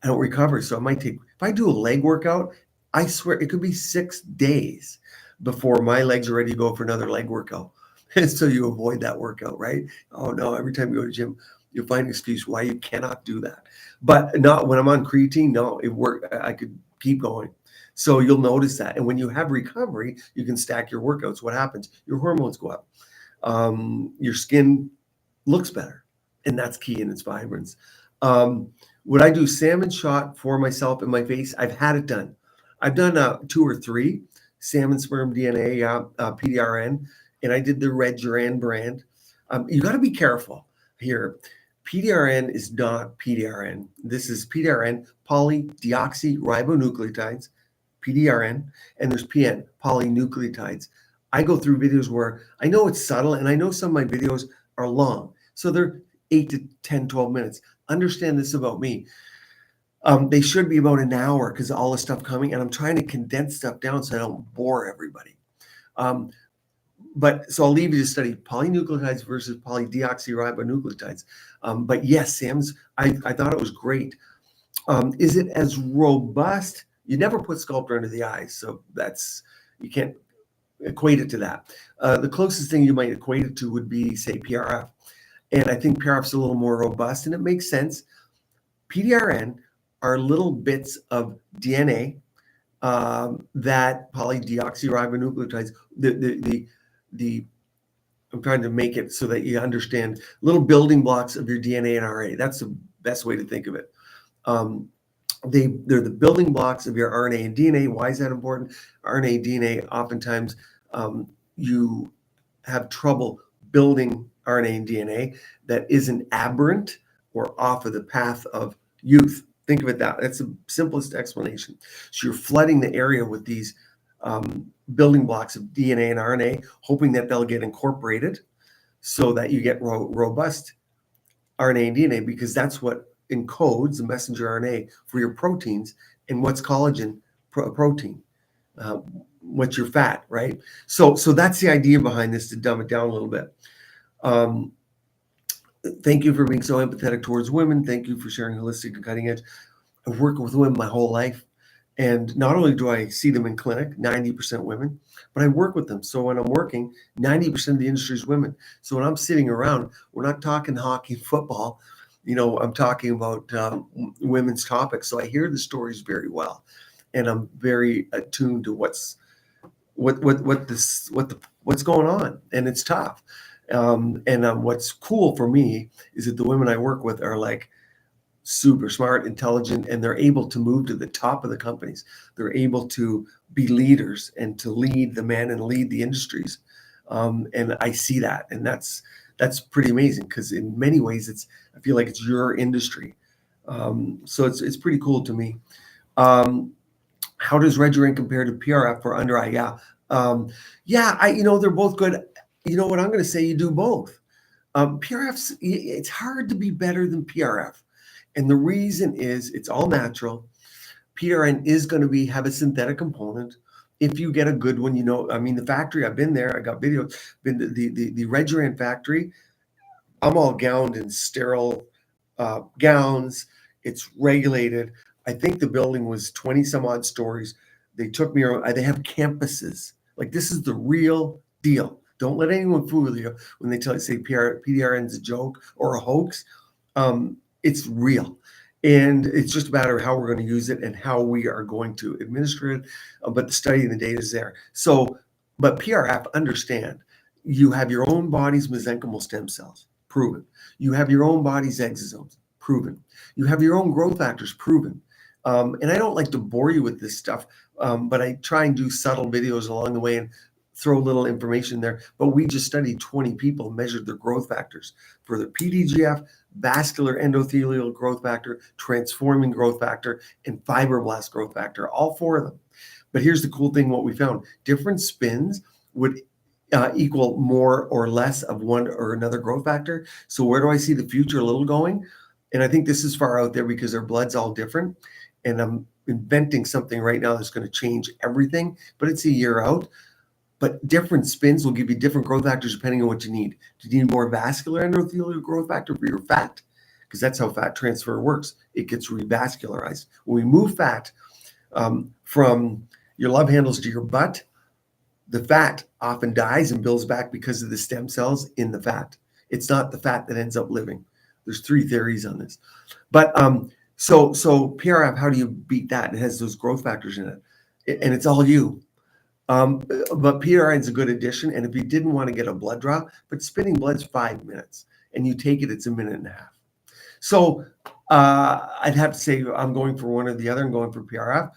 I don't recover. So if I do a leg workout, I swear it could be 6 days before my legs are ready to go for another leg workout. And so you avoid that workout, right? Oh no, every time you go to the gym, you'll find an excuse why you cannot do that. But not when I'm on creatine, no, it worked. I could keep going. So you'll notice that. And when you have recovery, you can stack your workouts. What happens? Your hormones go up. Your skin looks better. And that's key in its vibrance. Would I do salmon shot for myself in my face? I've had it done. I've done 2 or 3 salmon sperm DNA, PDRN, and I did the Red Duran brand. You got to be careful here. PDRN is not PDRN. This is PDRN, polydeoxyribonucleotides, PDRN, and there's PN, polynucleotides. I go through videos where I know it's subtle, and I know some of my videos are long. So they're 8 to 10, 12 minutes. Understand this about me. They should be about an hour because of all the stuff coming, and I'm trying to condense stuff down so I don't bore everybody. But so I'll leave you to study polynucleotides versus polydeoxyribonucleotides. But yes, Sam's, I thought it was great. Is it as robust? You never put Sculptor under the eyes, so you can't equate it to that. The closest thing you might equate it to would be, say, PRF. And I think PRF is a little more robust, and it makes sense. PDRN are little bits of DNA that polydeoxyribonucleotides, I'm trying to make it so that you understand little building blocks of your DNA and RNA. That's the best way to think of it. They're the building blocks of your RNA and DNA. Why is that important? RNA, DNA, oftentimes you have trouble building RNA and DNA that isn't aberrant or off of the path of youth. Think of it that. That's the simplest explanation. So you're flooding the area with these building blocks of DNA and RNA, hoping that they'll get incorporated so that you get robust RNA and DNA, because that's what encodes the messenger RNA for your proteins. And what's collagen? Protein. what's your fat, right? So that's the idea behind this, to dumb it down a little bit. Thank you for being so empathetic towards women. Thank you for sharing holistic and cutting edge. I've worked with women my whole life. And not only do I see them in clinic, 90% women, but I work with them. So when I'm working, 90% of the industry is women. So when I'm sitting around, we're not talking hockey, football. I'm talking about women's topics. So I hear the stories very well, and I'm very attuned to what's going on, and it's tough. And what's cool for me is that the women I work with are like super smart, intelligent, and they're able to move to the top of the companies. They're able to be leaders and to lead the men and lead the industries. And I see that, and that's pretty amazing, because in many ways I feel like it's your industry. So it's pretty cool to me. How does Reduran compare to PRF for under eye? They're both good. You know what I'm going to say? You do both. PRF's, it's hard to be better than PRF. And the reason is it's all natural. PDRN is going to have a synthetic component. If you get a good one, the factory, I've been there, I got video, been to the Reduran factory. I'm all gowned in sterile gowns. It's regulated. I think the building was 20 some odd stories. They took me around. They have campuses. Like, this is the real deal. Don't let anyone fool you when they say PDRN is a joke or a hoax. It's real. And it's just a matter of how we're going to use it and how we are going to administer it. But the study and the data is there. But PRF, understand, you have your own body's mesenchymal stem cells, proven. You have your own body's exosomes, proven. You have your own growth factors, proven. And I don't like to bore you with this stuff, but I try and do subtle videos along the way and throw a little information there. But we just studied 20 people, measured their growth factors for the PDGF, vascular endothelial growth factor, transforming growth factor, and fibroblast growth factor, all 4 of them. But here's the cool thing, what we found: different spins would equal more or less of one or another growth factor. So where do I see the future a little going? And I think this is far out there because their blood's all different. And I'm inventing something right now that's going to change everything, but it's a year out. But different spins will give you different growth factors depending on what you need. Do you need more vascular endothelial growth factor for your fat? Because that's how fat transfer works. It gets revascularized. When we move fat from your love handles to your butt, the fat often dies and builds back because of the stem cells in the fat. It's not the fat that ends up living. There's 3 theories on this. But so PRF, how do you beat that? It has those growth factors in it, and it's all you. But PDRN is a good addition. And if you didn't want to get a blood draw, but spinning blood's 5 minutes, and you take it, it's 1.5 minutes. So I'd have to say I'm going for one or the other and going for PRF.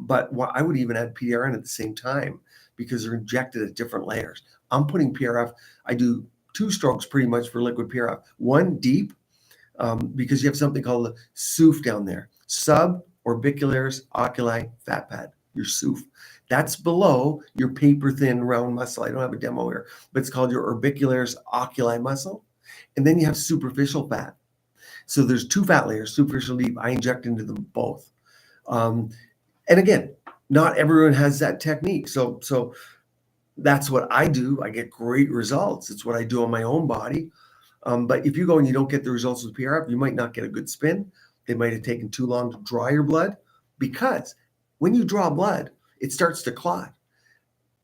But I would even add PDRN at the same time because they're injected at different layers. I'm putting PRF, I do 2 strokes pretty much for liquid PRF. One deep, because you have something called the SOOF down there, suborbicularis oculi fat pad, your SOOF. That's below your paper thin round muscle. I don't have a demo here, but it's called your orbicularis oculi muscle. And then you have superficial fat. So there's 2 fat layers, superficial, deep. I inject into them both. And again, not everyone has that technique. So that's what I do. I get great results. It's what I do on my own body. But if you go and you don't get the results with PRF, you might not get a good spin. They might have taken too long to draw your blood, because when you draw blood, it starts to clot.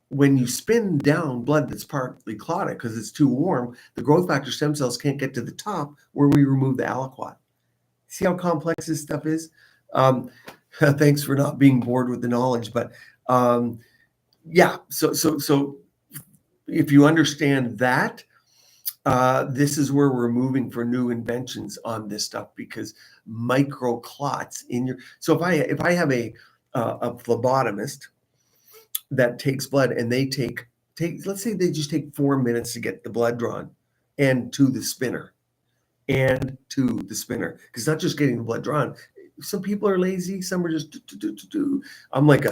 When you spin down blood that's partly clotted because it's too warm, the growth factor stem cells can't get to the top where we remove the aliquot. See how complex this stuff is? Thanks for not being bored with the knowledge, but yeah. So if you understand that, this is where we're moving for new inventions on this stuff, because micro clots in your. So if I have a phlebotomist that takes blood, and they take let's say they just take 4 minutes to get the blood drawn and to the spinner, because it's not just getting the blood drawn. Some people are lazy, some are just do. I'm like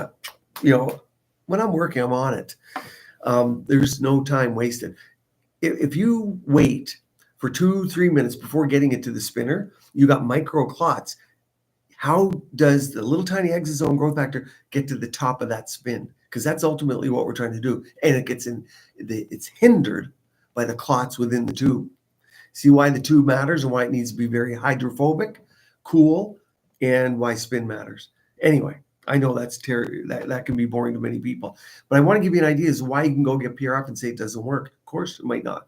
when I'm working, I'm on it. There's no time wasted. If you wait for 2-3 minutes before getting it to the spinner, you got micro clots. How does the little tiny exosome growth factor get to the top of that spin? because that's ultimately what we're trying to do. And it's hindered by the clots within the tube. See why the tube matters and why it needs to be very hydrophobic, cool, and why spin matters. Anyway, I know that can be boring to many people, but I want to give you an idea as to why you can go get PRF and say it doesn't work. Of course, it might not.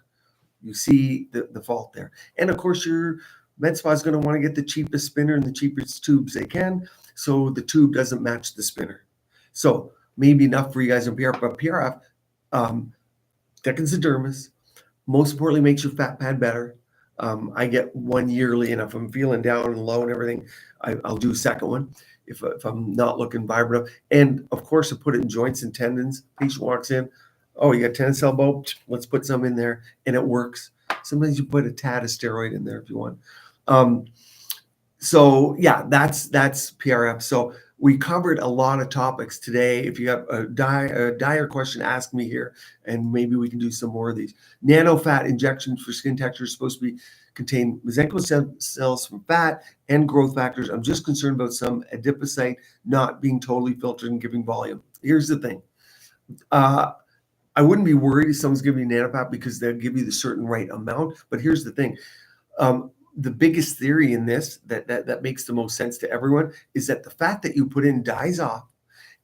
You see the fault there. And of course, your med spa is going to want to get the cheapest spinner and the cheapest tubes they can, so the tube doesn't match the spinner. So maybe enough for you guys in PRF, but PRF thickens the dermis. Most importantly, makes your fat pad better. I get one yearly, and if I'm feeling down and low and everything, I'll do a second one if I'm not looking vibrant enough. And of course, I put it in joints and tendons. Patient walks in, oh, you got tennis elbow? Let's put some in there, and it works. Sometimes you put a tad of steroid in there if you want. So yeah, that's PRF. So we covered a lot of topics today. If you have a dire question, ask me here, and maybe we can do some more of these. Nano fat injections for skin texture is supposed to contain mesenchymal cells from fat and growth factors. I'm just concerned about some adipocyte not being totally filtered and giving volume. Here's the thing. I wouldn't be worried if someone's giving you nanofat because they'll give you the certain right amount. But here's the thing. The biggest theory in this that makes the most sense to everyone is that the fat that you put in dies off,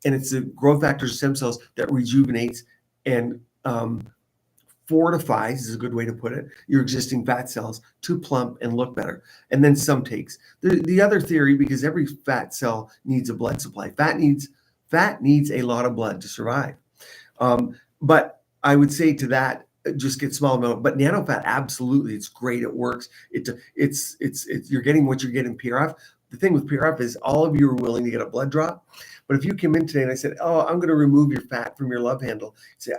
and it's the growth factors, stem cells that rejuvenates and fortifies, is a good way to put it, your existing fat cells to plump and look better. And then some takes. The other theory, because every fat cell needs a blood supply. Fat needs a lot of blood to survive. But I would say to that, just get small amount. But nanofat, absolutely, it's great. It works. It's you're getting what you're getting PRF. The thing with PRF is all of you are willing to get a blood draw. But if you came in today and I said, oh, I'm going to remove your fat from your love handle, you say,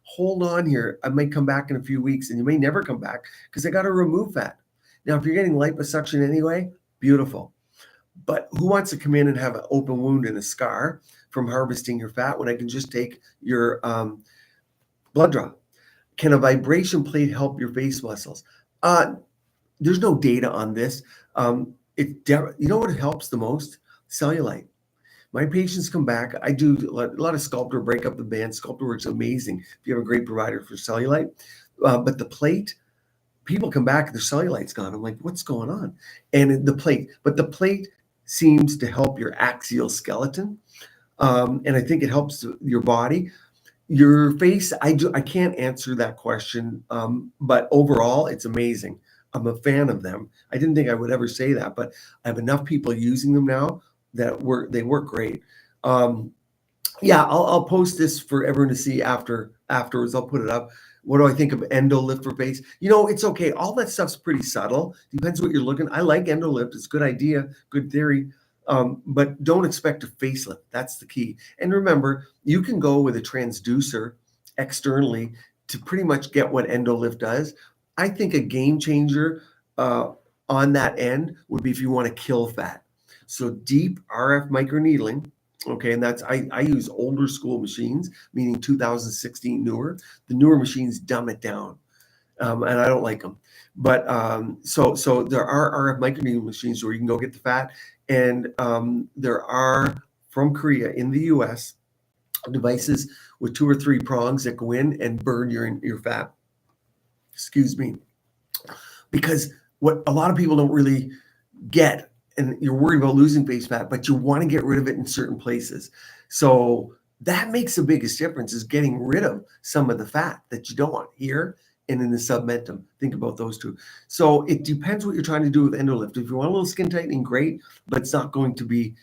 hold on here. I might come back in a few weeks, and you may never come back because I got to remove fat. Now, if you're getting liposuction anyway, beautiful. But who wants to come in and have an open wound and a scar from harvesting your fat when I can just take your blood draw? Can a vibration plate help your face muscles? There's no data on this. You know what helps the most? Cellulite. My patients come back. I do a lot of Sculptor, break up the band. Sculptor works amazing if you have a great provider for cellulite. But the plate, people come back, their cellulite's gone. I'm like, what's going on? And the plate seems to help your axial skeleton. And I think it helps your body. Your face, I can't answer that question, but overall, it's amazing. I'm a fan of them. I didn't think I would ever say that, but I have enough people using them now that they work great. I'll post this for everyone to see afterwards. I'll put it up. What do I think of EndoLift for face? It's okay. All that stuff's pretty subtle. Depends what you're looking. I like EndoLift. It's a good idea, good theory. But don't expect a facelift. That's the key. And remember, you can go with a transducer externally to pretty much get what EndoLift does. I think a game changer on that end would be if you want to kill fat. So deep RF microneedling, okay, and that's I use older school machines, meaning 2016 newer. The newer machines dumb it down, and I don't like them. But so there are RF microneedling machines where you can go get the fat. And there are, from Korea in the US, devices with 2 or 3 prongs that go in and burn your fat. Excuse me. Because what a lot of people don't really get, and you're worried about losing face fat, but you want to get rid of it in certain places. So that makes the biggest difference, is getting rid of some of the fat that you don't want here and in the submentum. Think about those two. So it depends what you're trying to do with EndoLift. If you want a little skin tightening, great, but it's not going to be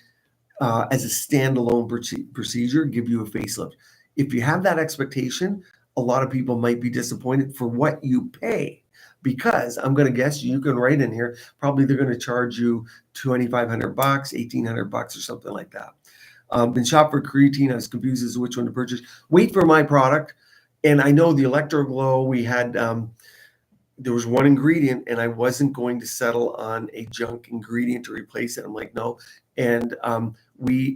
as a standalone procedure, give you a facelift. If you have that expectation, a lot of people might be disappointed for what you pay, because I'm going to guess you can write in here, probably they're going to charge you $2,500, $1,800 or something like that. Been shopped for creatine. I was confused as to which one to purchase. Wait for my product. And I know the Electroglow, we had, there was one ingredient, and I wasn't going to settle on a junk ingredient to replace it. I'm like, no. And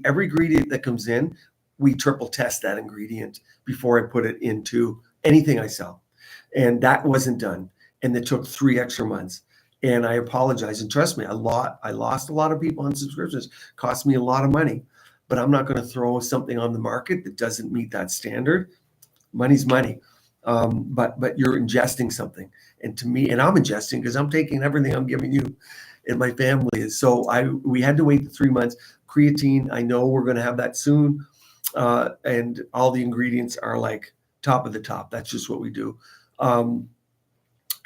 every ingredient that comes in, we triple test that ingredient before I put it into anything I sell. And that wasn't done. And it took 3 extra months. And I apologize. And trust me, I lost a lot of people on subscriptions. Cost me a lot of money. but I'm not going to throw something on the market that doesn't meet that standard. Money's money. But you're ingesting something. And to me, and I'm ingesting because I'm taking everything I'm giving you, and my family is. So we had to wait the 3 months. Creatine, I know we're going to have that soon. And all the ingredients are like top of the top. That's just what we do.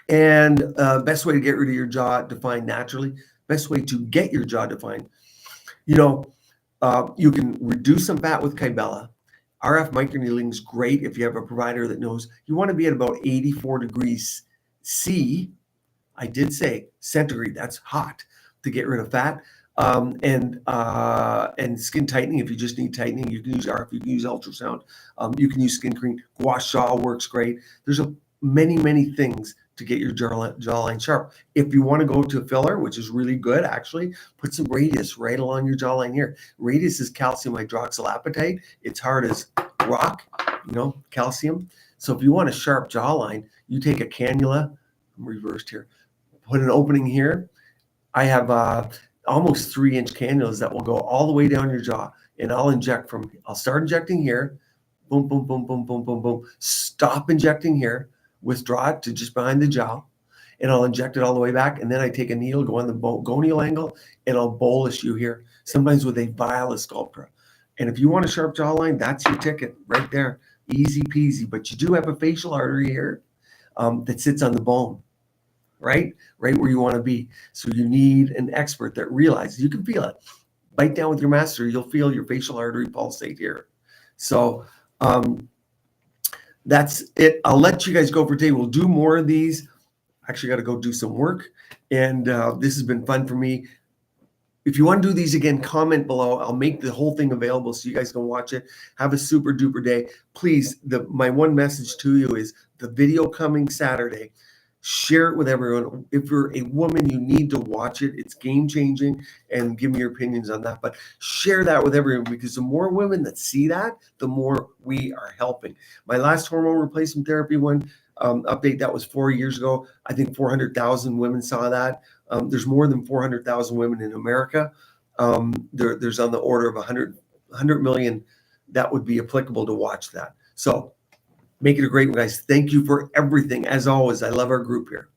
And best way to get rid of your jaw defined naturally, best way to get your jaw defined. You can reduce some fat with Kybella. RF microneedling is great if you have a provider that knows. You want to be at about 84 degrees C. I did say centigrade, that's hot, to get rid of fat. And skin tightening, if you just need tightening, you can use RF, you can use ultrasound, you can use skin cream. Gua sha works great. There's many things to get your jawline sharp. If you want to go to filler, which is really good, actually, put some Radius right along your jawline here. Radius is calcium hydroxylapatite. It's hard as rock, calcium. So if you want a sharp jawline, you take a cannula. I'm reversed here. Put an opening here. I have almost 3-inch cannulas that will go all the way down your jaw, and I'll start injecting here. Boom, boom, boom, boom, boom, boom, boom. Stop injecting here. Withdraw it to just behind the jaw, and I'll inject it all the way back. And then I take a needle, go on the gonial angle, and I'll bolus you here, sometimes with a Viola Sculptra. And if you want a sharp jawline, that's your ticket right there. Easy peasy. But you do have a facial artery here that sits on the bone, right where you want to be. So you need an expert that realizes you can feel it. Bite down with your master, you'll feel your facial artery pulsate here. So that's it. I'll let you guys go for today. We'll do more of these. Actually got to go do some work, and this has been fun for me. If you want to do these again, comment below. I'll make the whole thing available so you guys can watch it. Have a super duper day. Please, my one message to you is the video coming Saturday. Share it with everyone. If you're a woman, you need to watch it. It's game changing, and give me your opinions on that. But share that with everyone, because the more women that see that, the more we are helping. My last hormone replacement therapy one update, that was 4 years ago. I think 400,000 women saw that. There's more than 400,000 women in America. There's on the order of 100 million that would be applicable to watch that. So make it a great one, guys. Thank you for everything. As always, I love our group here.